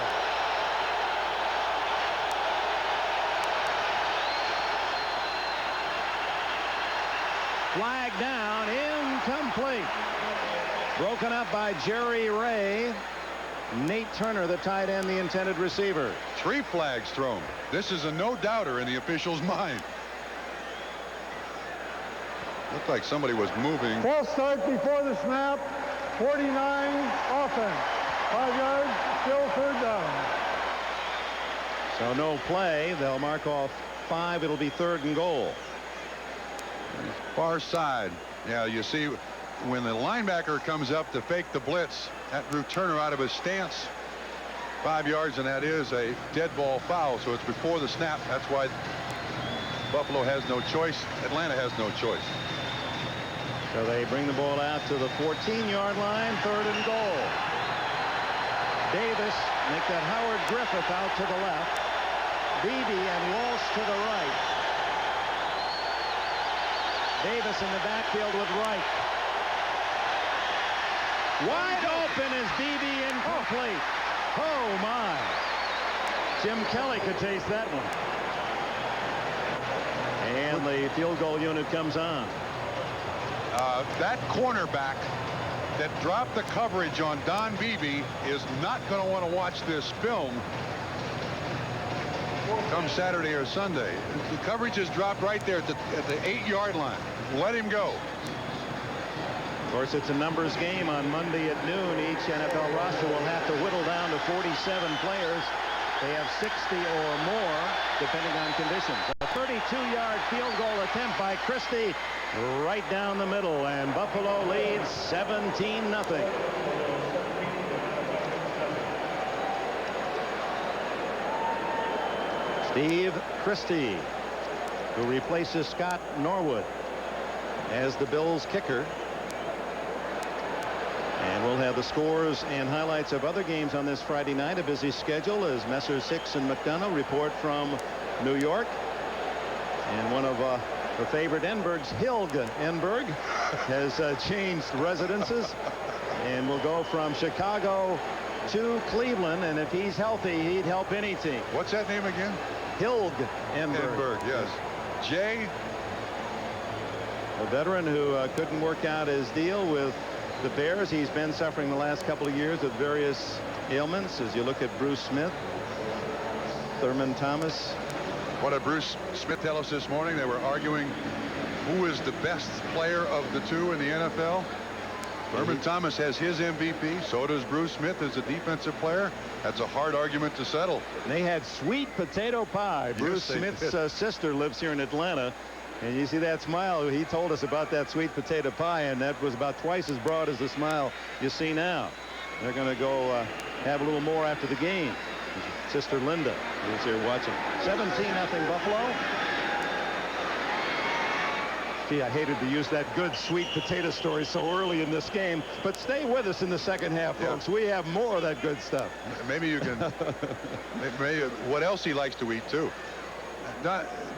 Flag down, incomplete. Broken up by Jerry Ray. Nate Turner, the tight end, the intended receiver. 3 flags thrown. This is a no-doubter in the official's mind. Looked like somebody was moving. False start before the snap. 49 offense. 5 yards, still 3rd down. So no play. They'll mark off 5. It'll be 3rd and goal. Far side. Yeah, you see when the linebacker comes up to fake the blitz, that drew Turner out of his stance. 5 yards, and that is a dead ball foul. So it's before the snap. That's why Buffalo has no choice. Atlanta has no choice. So they bring the ball out to the 14-yard line, 3rd and goal. Davis make that Howard Griffith out to the left. Beebe and Walsh to the right. Davis in the backfield with Wright. Wide open is Beebe, incomplete. Oh my. Jim Kelly could taste that one. And the field goal unit comes on. That cornerback that dropped the coverage on Don Beebe is not going to want to watch this film come Saturday or Sunday. The coverage is dropped right there at the 8-yard line. Let him go. Of course, it's a numbers game on Monday at noon. Each NFL roster will have to whittle down to 47 players. They have 60 or more, depending on conditions. A 32-yard field goal attempt by Christie right down the middle, and Buffalo leads 17-0. Steve Christie, who replaces Scott Norwood as the Bills kicker. And we'll have the scores and highlights of other games on this Friday night. A busy schedule as Messrs. Hicks and McDonough report from New York. And one of the favorite Enbergs, Hilg Enberg, has changed residences and will go from Chicago to Cleveland. And if he's healthy, he'd help any team. What's that name again? Hilg Enberg. Enberg, yes. Jay? A veteran who couldn't work out his deal with the Bears. He's been suffering the last couple of years with various ailments. As you look at Bruce Smith, Thurman Thomas. What did Bruce Smith tell us this morning? They were arguing who is the best player of the two in the NFL. Thurman Thomas has his MVP. So does Bruce Smith as a defensive player. That's a hard argument to settle. They had sweet potato pie. Yes, Bruce Smith's sister lives here in Atlanta. And you see that smile. He told us about that sweet potato pie, and that was about twice as broad as the smile you see now. They're going to go have a little more after the game. Sister Linda is here watching. 17-0 Buffalo. Gee, I hated to use that good sweet potato story so early in this game, but stay with us in the second half, folks. We have more of that good stuff. Maybe you can. Maybe what else he likes to eat too.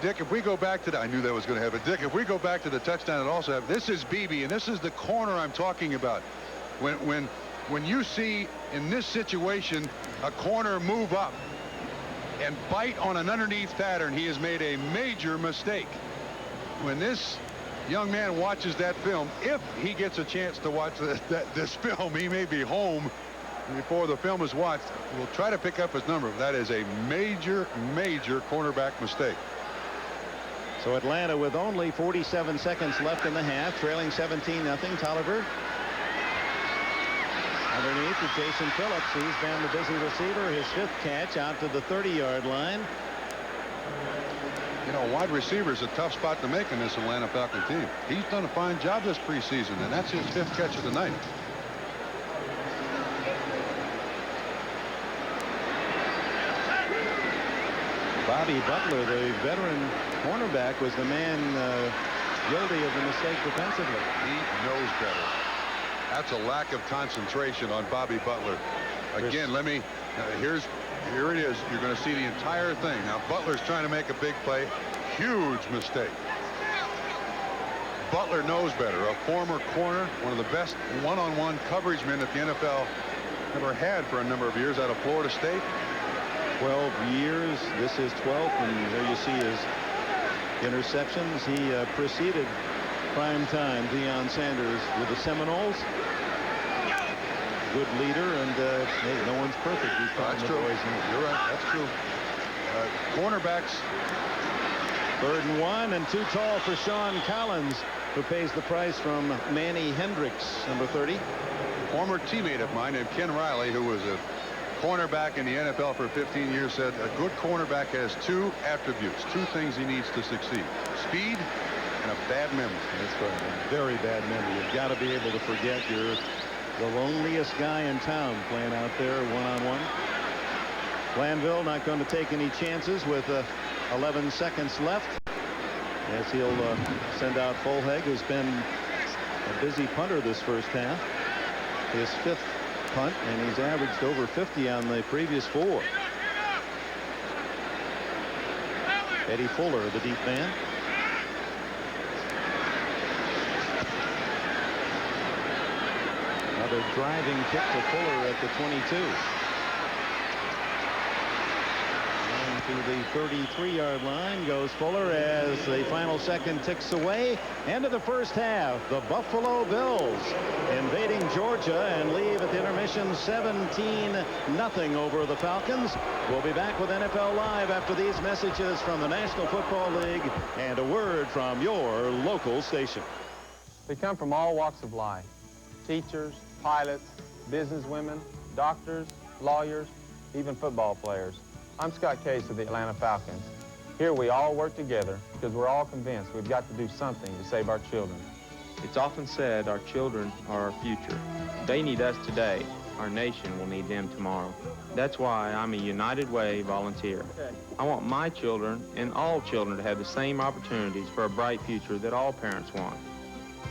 Dick, if we go back to the, I knew that was going to happen. Dick, if we go back to the touchdown, it also happened. This is Beebe, and this is the corner I'm talking about. When you see in this situation a corner move up and bite on an underneath pattern, he has made a major mistake. When this young man watches that film, if he gets a chance to watch this film, he may be home before the film is watched. We'll try to pick up his number. That is a major, major cornerback mistake. So Atlanta with only 47 seconds left in the half, trailing 17-0. Tolliver. Underneath to Jason Phillips. He's been the busy receiver. His 5th catch out to the 30-yard line. You know, wide receiver is a tough spot to make in this Atlanta Falcon team. He's done a fine job this preseason, and that's his 5th catch of the night. Bobby Butler, the veteran cornerback, was the man guilty of the mistake defensively. He knows better. That's a lack of concentration on Bobby Butler. Again, here it is. You're going to see the entire thing. Now, Butler's trying to make a big play. Huge mistake. Butler knows better. A former corner, one of the best one-on-one coverage men that the NFL ever had for a number of years out of Florida State. 12 years. This is 12th, and there you see his interceptions. He preceded primetime Deion Sanders with the Seminoles. Good leader, and hey, no one's perfect. That's true. You're right. That's true. Cornerbacks. 3rd and 1, and too tall for Sean Collins, who pays the price from Manny Hendricks, number 30. Former teammate of mine named Ken Riley, who was a cornerback in the NFL for 15 years, said a good cornerback has 2 attributes, 2 things he needs to succeed: speed and a bad memory. That's right. Very bad memory. You've got to be able to forget you're the loneliest guy in town playing out there one-on-one. Glanville not going to take any chances with 11 seconds left, as he'll send out Folheg, who's been a busy punter this first half. His 5th punt, and he's averaged over 50 on the previous 4. Eddie Fuller, the deep man. Another driving kick to Fuller at the 22. And to the 33-yard line goes Fuller as the final second ticks away. End of the first half. The Buffalo Bills invading Georgia and leave at the intermission 17-0 over the Falcons. We'll be back with NFL Live after these messages from the National Football League and a word from your local station. They come from all walks of life. Teachers, pilots, businesswomen, doctors, lawyers, even football players. I'm Scott Case of the Atlanta Falcons. Here we all work together because we're all convinced we've got to do something to save our children. It's often said our children are our future. They need us today. Our nation will need them tomorrow. That's why I'm a United Way volunteer. I want my children and all children to have the same opportunities for a bright future that all parents want.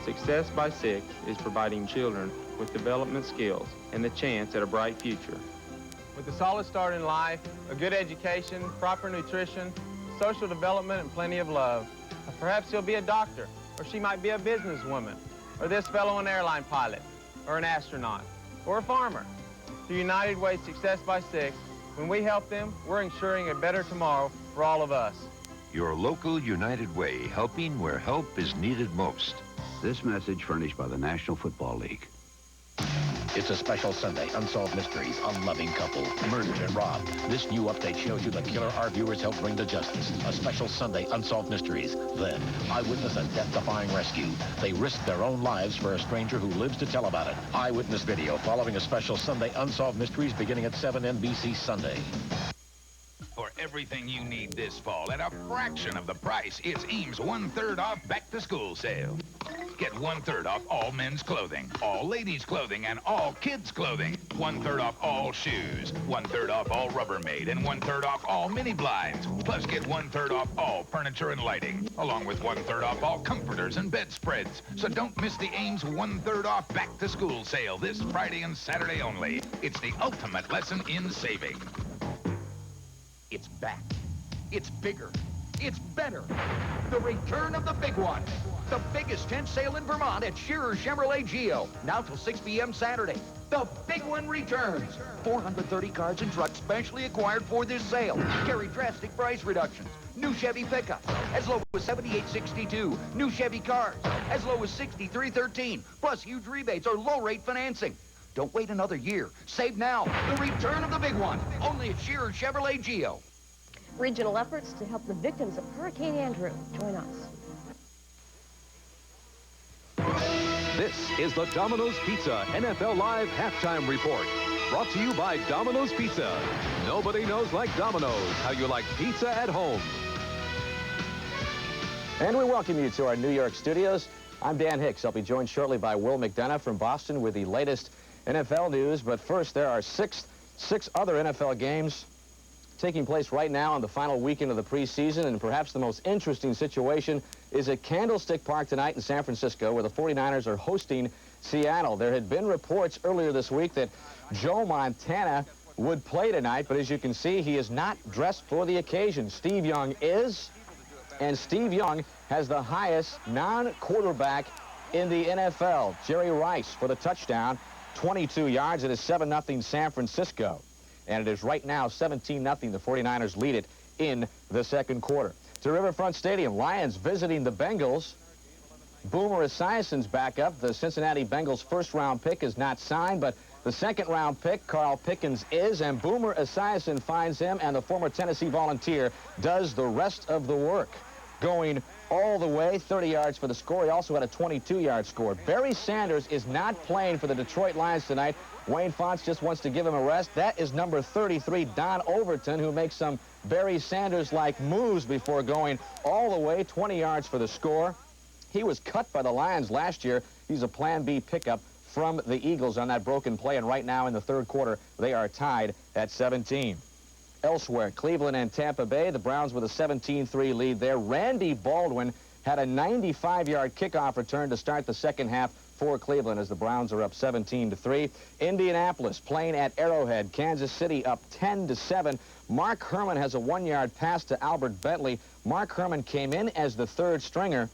Success by 6 is providing children with development skills and the chance at a bright future. With a solid start in life, a good education, proper nutrition, social development, and plenty of love, perhaps he'll be a doctor, or she might be a businesswoman, or this fellow an airline pilot, or an astronaut, or a farmer. Through United Way Success by 6, when we help them, we're ensuring a better tomorrow for all of us. Your local United Way, helping where help is needed most. This message furnished by the National Football League. It's a special Sunday, Unsolved Mysteries, Unloving Couple, Murdered and Robbed. This new update shows you the killer our viewers helped bring to justice. A special Sunday, Unsolved Mysteries. Then, eyewitness a death-defying rescue. They risk their own lives for a stranger who lives to tell about it. Eyewitness video following a special Sunday, Unsolved Mysteries, beginning at 7 NBC Sunday. For everything you need this fall at a fraction of the price, it's Eames 1/3 off back-to-school sale. Get 1/3 off all men's clothing, all ladies' clothing, and all kids' clothing. 1/3 off all shoes, 1/3 off all Rubbermaid, and 1/3 off all mini blinds. Plus, get 1/3 off all furniture and lighting, along with 1/3 off all comforters and bedspreads. So don't miss the Ames 1/3 off back-to-school sale this Friday and Saturday only. It's the ultimate lesson in saving. It's back. It's bigger. It's better. The return of the big one. The biggest tent sale in Vermont at Shearer Chevrolet Geo. Now till 6 p.m. Saturday. The big one returns. 430 cars and trucks specially acquired for this sale. Carry drastic price reductions. New Chevy pickups as low as $78.62. New Chevy cars as low as $63.13. Plus huge rebates or low-rate financing. Don't wait another year. Save now. The return of the big one. Only at Shearer Chevrolet Geo. Regional efforts to help the victims of Hurricane Andrew. Join us. This is the Domino's Pizza NFL Live Halftime Report. Brought to you by Domino's Pizza. Nobody knows like Domino's how you like pizza at home. And we welcome you to our New York studios. I'm Dan Hicks. I'll be joined shortly by Will McDonough from Boston with the latest NFL news. But first, there are six other NFL games taking place right now on the final weekend of the preseason, and perhaps the most interesting situation is at Candlestick Park tonight in San Francisco, where the 49ers are hosting Seattle. There had been reports earlier this week that Joe Montana would play tonight, but as you can see, he is not dressed for the occasion. Steve Young is, and Steve Young has the highest non-quarterback in the NFL. Jerry Rice for the touchdown, 22 yards. It is 7-0 San Francisco. And it is right now 17-0. The 49ers lead it in the second quarter. To Riverfront Stadium, Lions visiting the Bengals. Boomer Esiason's back up. The Cincinnati Bengals first-round pick is not signed, but the second-round pick, Carl Pickens, is, and Boomer Esiason finds him, and the former Tennessee Volunteer does the rest of the work, going all the way, 30 yards for the score. He also had a 22-yard score. Barry Sanders is not playing for the Detroit Lions tonight. Wayne Fonts just wants to give him a rest. That is number 33, Don Overton, who makes some Barry Sanders-like moves before going all the way, 20 yards for the score. He was cut by the Lions last year. He's a Plan B pickup from the Eagles on that broken play, and right now in the third quarter, they are tied at 17. Elsewhere, Cleveland and Tampa Bay, the Browns with a 17-3 lead there. Randy Baldwin had a 95-yard kickoff return to start the second half for Cleveland as the Browns are up 17-3. Indianapolis playing at Arrowhead. Kansas City up 10-7. Mark Herman has a 1-yard pass to Albert Bentley. Mark Herman came in as the third stringer,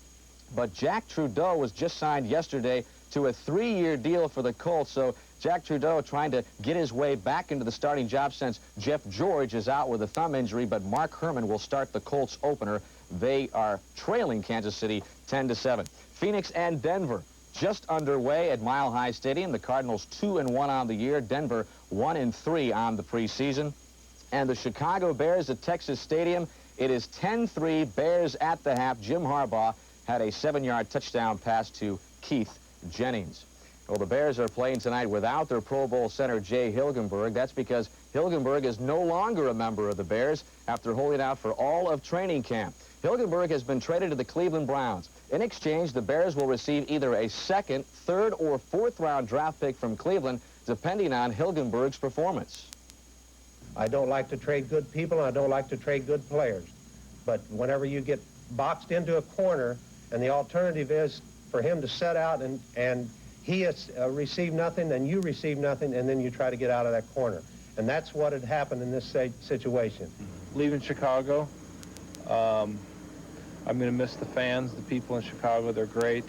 but Jack Trudeau was just signed yesterday to a 3-year deal for the Colts. So Jack Trudeau trying to get his way back into the starting job since Jeff George is out with a thumb injury, but Mark Herman will start the Colts opener. They are trailing Kansas City 10-7. Phoenix and Denver just underway at Mile High Stadium. The Cardinals 2-1 on the year. Denver 1-3 on the preseason. And the Chicago Bears at Texas Stadium. It is 10-3 Bears at the half. Jim Harbaugh had a 7-yard touchdown pass to Keith Jennings. Well, the Bears are playing tonight without their Pro Bowl center, Jay Hilgenberg. That's because Hilgenberg is no longer a member of the Bears after holding out for all of training camp. Hilgenberg has been traded to the Cleveland Browns. In exchange, the Bears will receive either a second, third, or fourth-round draft pick from Cleveland, depending on Hilgenberg's performance. I don't like to trade good people, and I don't like to trade good players. But whenever you get boxed into a corner, and the alternative is for him to set out and he has received nothing, and you receive nothing, and then you try to get out of that corner. And that's what had happened in this situation. Leaving Chicago, I'm going to miss the fans, the people in Chicago. They're great.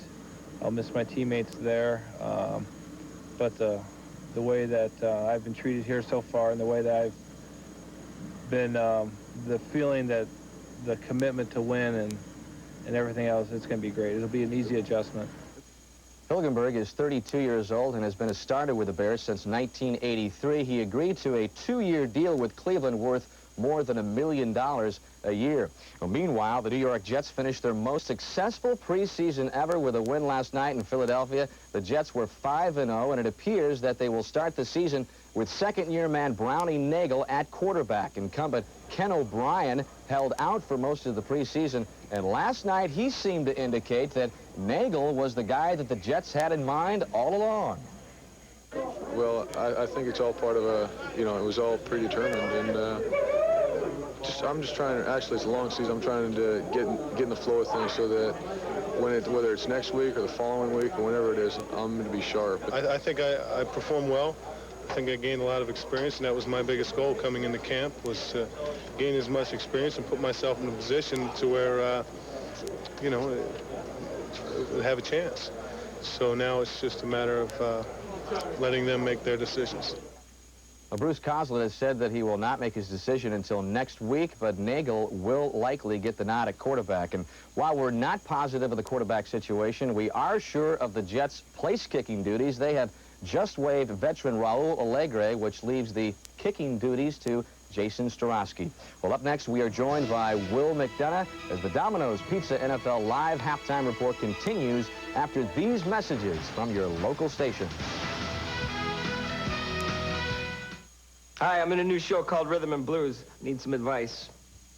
I'll miss my teammates there. But the way that I've been treated here so far, and the way that I've been, the feeling that the commitment to win and everything else, it's going to be great. It'll be an easy adjustment. Hilgenberg is 32 years old and has been a starter with the Bears since 1983. He agreed to a 2-year deal with Cleveland worth more than $1 million a year. Well, meanwhile, the New York Jets finished their most successful preseason ever with a win last night in Philadelphia. The Jets were 5-0, and it appears that they will start the season with second-year man Brownie Nagel at quarterback. Incumbent Ken O'Brien held out for most of the preseason, and last night he seemed to indicate that Nagel was the guy that the Jets had in mind all along. Well, I think it's all part of it was all predetermined, and I'm just trying to, actually it's a long season, I'm trying to get in the flow of things so that whether it's next week or the following week or whenever it is, I'm going to be sharp. I think I performed well. I think I gained a lot of experience, and that was my biggest goal coming into camp, was to gain as much experience and put myself in a position to where, have a chance. So now it's just a matter of letting them make their decisions. Well, Bruce Coslett has said that he will not make his decision until next week, but Nagel will likely get the nod at quarterback. And while we're not positive of the quarterback situation, we are sure of the Jets' place-kicking duties. They have just waived veteran Raul Alegre, which leaves the kicking duties to Jason Starosky. Well, up next, we are joined by Will McDonough as the Domino's Pizza NFL Live Halftime Report continues after these messages from your local station. Hi, I'm in a new show called Rhythm and Blues. Need some advice.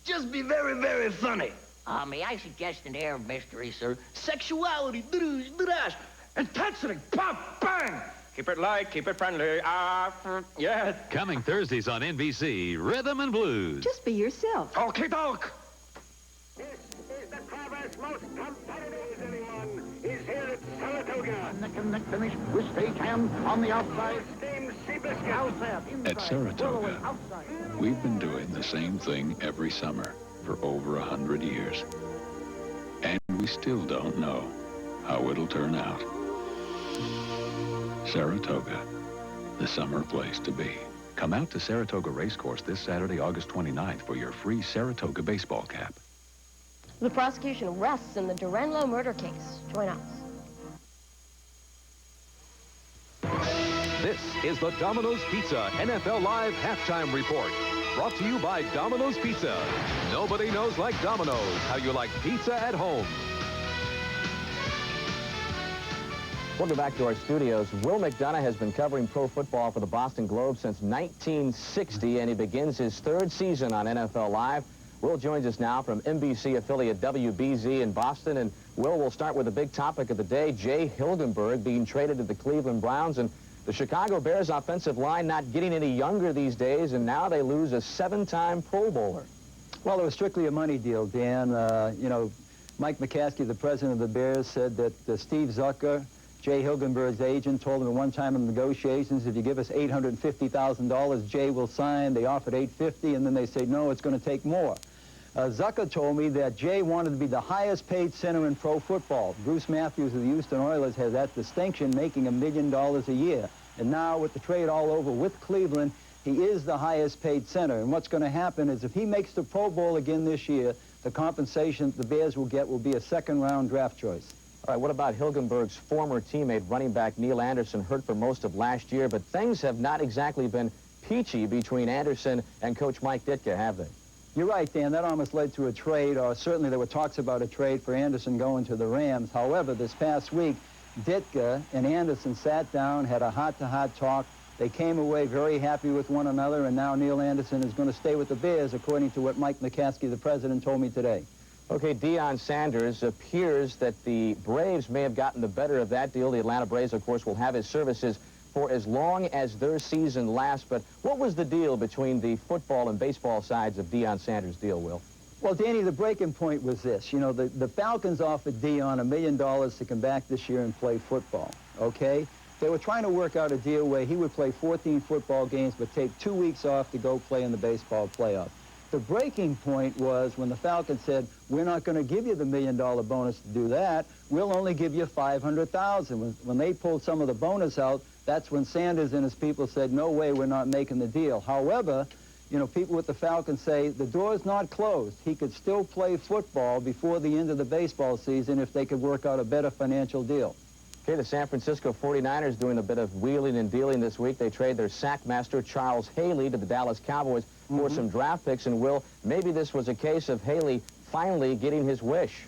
Just be very, very funny. May I suggest an air of mystery, sir? Sexuality, dash, intensity, pop, bang. Keep it light, keep it friendly. Yeah. Coming Thursdays on NBC, Rhythm and Blues. Just be yourself. Okay, doke. This is the cleverest, most competitive anyone is here at Saratoga. Neck and neck finish with stagehand on the outside. At Saratoga, we've been doing the same thing every summer for over 100 years. And we still don't know how it'll turn out. Saratoga, the summer place to be. Come out to Saratoga Racecourse this Saturday, August 29th for your free Saratoga baseball cap. The prosecution rests in the Duranlo murder case. Join us. This is the Domino's Pizza NFL Live Halftime Report. Brought to you by Domino's Pizza. Nobody knows like Domino's how you like pizza at home. Welcome back to our studios. Will McDonough has been covering pro football for the Boston Globe since 1960, and he begins his third season on NFL Live. Will joins us now from NBC affiliate WBZ in Boston. And Will, we'll start with the big topic of the day, Jay Hilgenberg being traded to the Cleveland Browns, and the Chicago Bears offensive line not getting any younger these days, and now they lose a 7-time Pro Bowler. Well, it was strictly a money deal, Dan. You know, Mike McCaskey, the president of the Bears, said that Steve Zucker, Jay Hilgenberg's agent, told him at one time in negotiations, if you give us $850,000, Jay will sign. They offered $850,000, and then they said, no, it's going to take more. Zucker told me that Jay wanted to be the highest paid center in pro football. Bruce Matthews of the Houston Oilers has that distinction, making $1 million a year. And now with the trade all over with Cleveland, he is the highest paid center. And what's going to happen is if he makes the Pro Bowl again this year, the compensation the Bears will get will be a second-round draft choice. All right, what about Hilgenberg's former teammate, running back Neil Anderson, hurt for most of last year, but things have not exactly been peachy between Anderson and Coach Mike Ditka, have they? You're right, Dan. That almost led to a trade, or certainly there were talks about a trade for Anderson going to the Rams. However, this past week, Ditka and Anderson sat down, had a heart-to-heart talk. They came away very happy with one another, and now Neil Anderson is going to stay with the Bears, according to what Mike McCaskey, the president, told me today. Okay, Deion Sanders, appears that the Braves may have gotten the better of that deal. The Atlanta Braves, of course, will have his services for as long as their season lasts. But what was the deal between the football and baseball sides of Deion Sanders' deal, Will? Well, Danny, the breaking point was this. You know, the Falcons offered Deion $1 million to come back this year and play football, okay? They were trying to work out a deal where he would play 14 football games but take 2 weeks off to go play in the baseball playoff. The breaking point was when the Falcons said, we're not going to give you the $1 million bonus to do that. We'll only give you $500,000. When they pulled some of the bonus out, that's when Sanders and his people said, no way, we're not making the deal. However, you know, people with the Falcons say the door's not closed. He could still play football before the end of the baseball season if they could work out a better financial deal. Okay, the San Francisco 49ers doing a bit of wheeling and dealing this week. They trade their sack master, Charles Haley, to the Dallas Cowboys for some draft picks. And, Will, maybe this was a case of Haley finally getting his wish.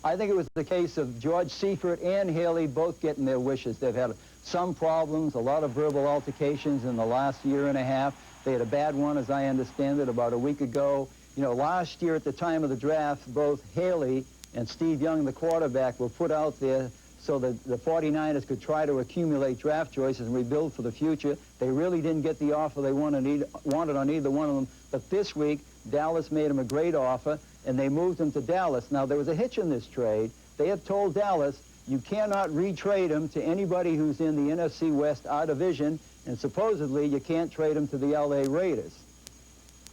I think it was the case of George Seifert and Haley both getting their wishes. They've had some problems, a lot of verbal altercations in the last year and a half. They had a bad one, as I understand it, about a week ago. You know, last year at the time of the draft, both Haley and Steve Young, the quarterback, were put out there so that the 49ers could try to accumulate draft choices and rebuild for the future. They really didn't get the offer they wanted on either one of them. But this week, Dallas made them a great offer, and they moved them to Dallas. Now, there was a hitch in this trade. They have told Dallas, you cannot retrade him to anybody who's in the NFC West, our division, and supposedly you can't trade him to the L.A. Raiders.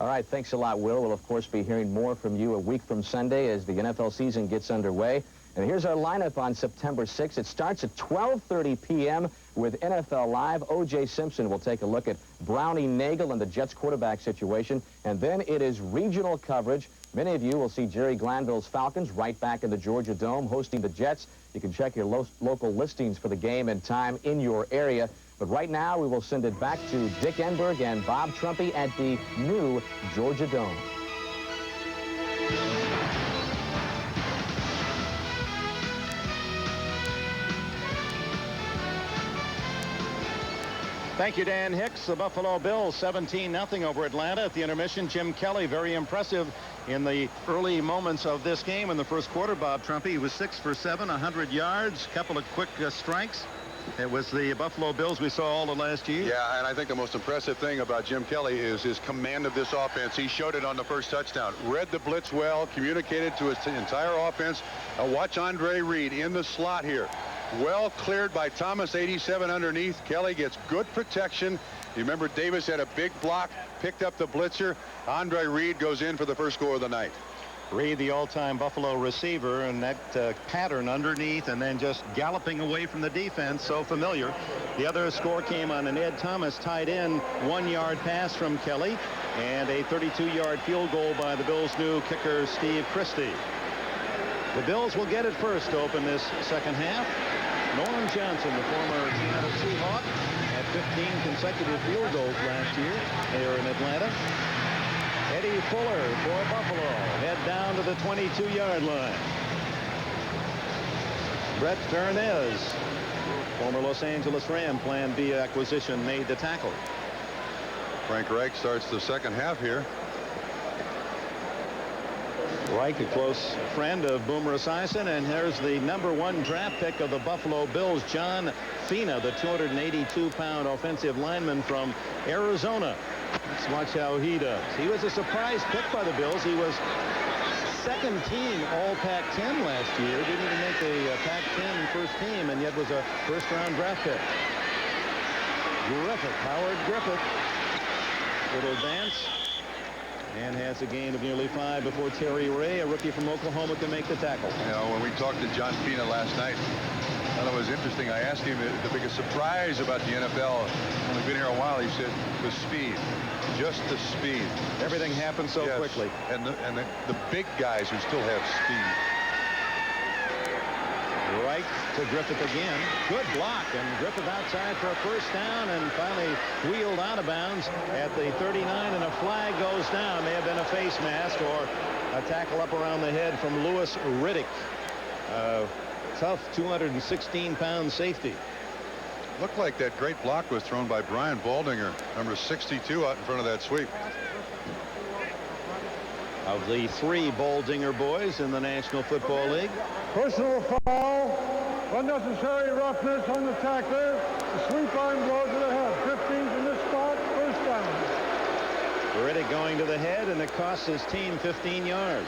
All right, thanks a lot, Will. We'll, of course, be hearing more from you a week from Sunday as the NFL season gets underway. And here's our lineup on September 6th. It starts at 12:30 p.m. with NFL Live. O.J. Simpson will take a look at Brownie Nagel and the Jets quarterback situation. And then it is regional coverage. Many of you will see Jerry Glanville's Falcons right back in the Georgia Dome hosting the Jets. You can check your local listings for the game and time in your area. But right now, we will send it back to Dick Enberg and Bob Trumpy at the new Georgia Dome. Thank you, Dan Hicks. The Buffalo Bills 17-0 over Atlanta at the intermission. Jim Kelly, very impressive in the early moments of this game. In the first quarter, Bob Trumpy, he was 6 for 7, 100 yards, couple of quick strikes. It was the Buffalo Bills we saw all of last year. Yeah, and I think the most impressive thing about Jim Kelly is his command of this offense. He showed it on the first touchdown. Read the blitz well, communicated to his entire offense. Watch Andre Reed in the slot here. Well cleared by Thomas, 87 underneath. Kelly gets good protection. You remember Davis had a big block, picked up the blitzer. Andre Reed goes in for the first score of the night. Reed, the all-time Buffalo receiver, and that pattern underneath and then just galloping away from the defense, so familiar. The other score came on an Ed Thomas tight end, 1-yard pass from Kelly, and a 32-yard field goal by the Bills' new kicker, Steve Christie. The Bills will get it first to open this second half. Norm Johnson, the former Seattle Seahawk, had 15 consecutive field goals last year here in Atlanta. Eddie Fuller for Buffalo, head down to the 22-yard line. Brett Vernez, former Los Angeles Ram Plan B acquisition, made the tackle. Frank Reich starts the second half here. Reich, a close friend of Boomer Esiason, and here's the #1 draft pick of the Buffalo Bills, John Fina, the 282-pound offensive lineman from Arizona. Let's watch how he does. He was a surprise pick by the Bills. He was second team All Pac-10 last year. Didn't even make a Pac-10 first team, and yet was a first-round draft pick. Griffith, Howard Griffith. Little dance. And has a gain of nearly 5 before Terry Ray, a rookie from Oklahoma, can make the tackle. You know, when we talked to John Fina last night, I thought it was interesting. I asked him the biggest surprise about the NFL. Only been here a while. He said the speed, just the speed. Everything happens so quickly. And the big guys who still have speed. Right to Griffith again. Good block, and Griffith outside for a first down and finally wheeled out of bounds at the 39, and a flag goes down. May have been a face mask or a tackle up around the head from Louis Riddick. Tough 216-pound safety. Looked like that great block was thrown by Brian Baldinger, number 62, out in front of that sweep. Of the 3 Baldinger boys in the National Football League. Personal foul, unnecessary roughness on the tackler. The sweep arm blow to the head. 15's in this spot, first down. Riddick going to the head, and it costs his team 15 yards.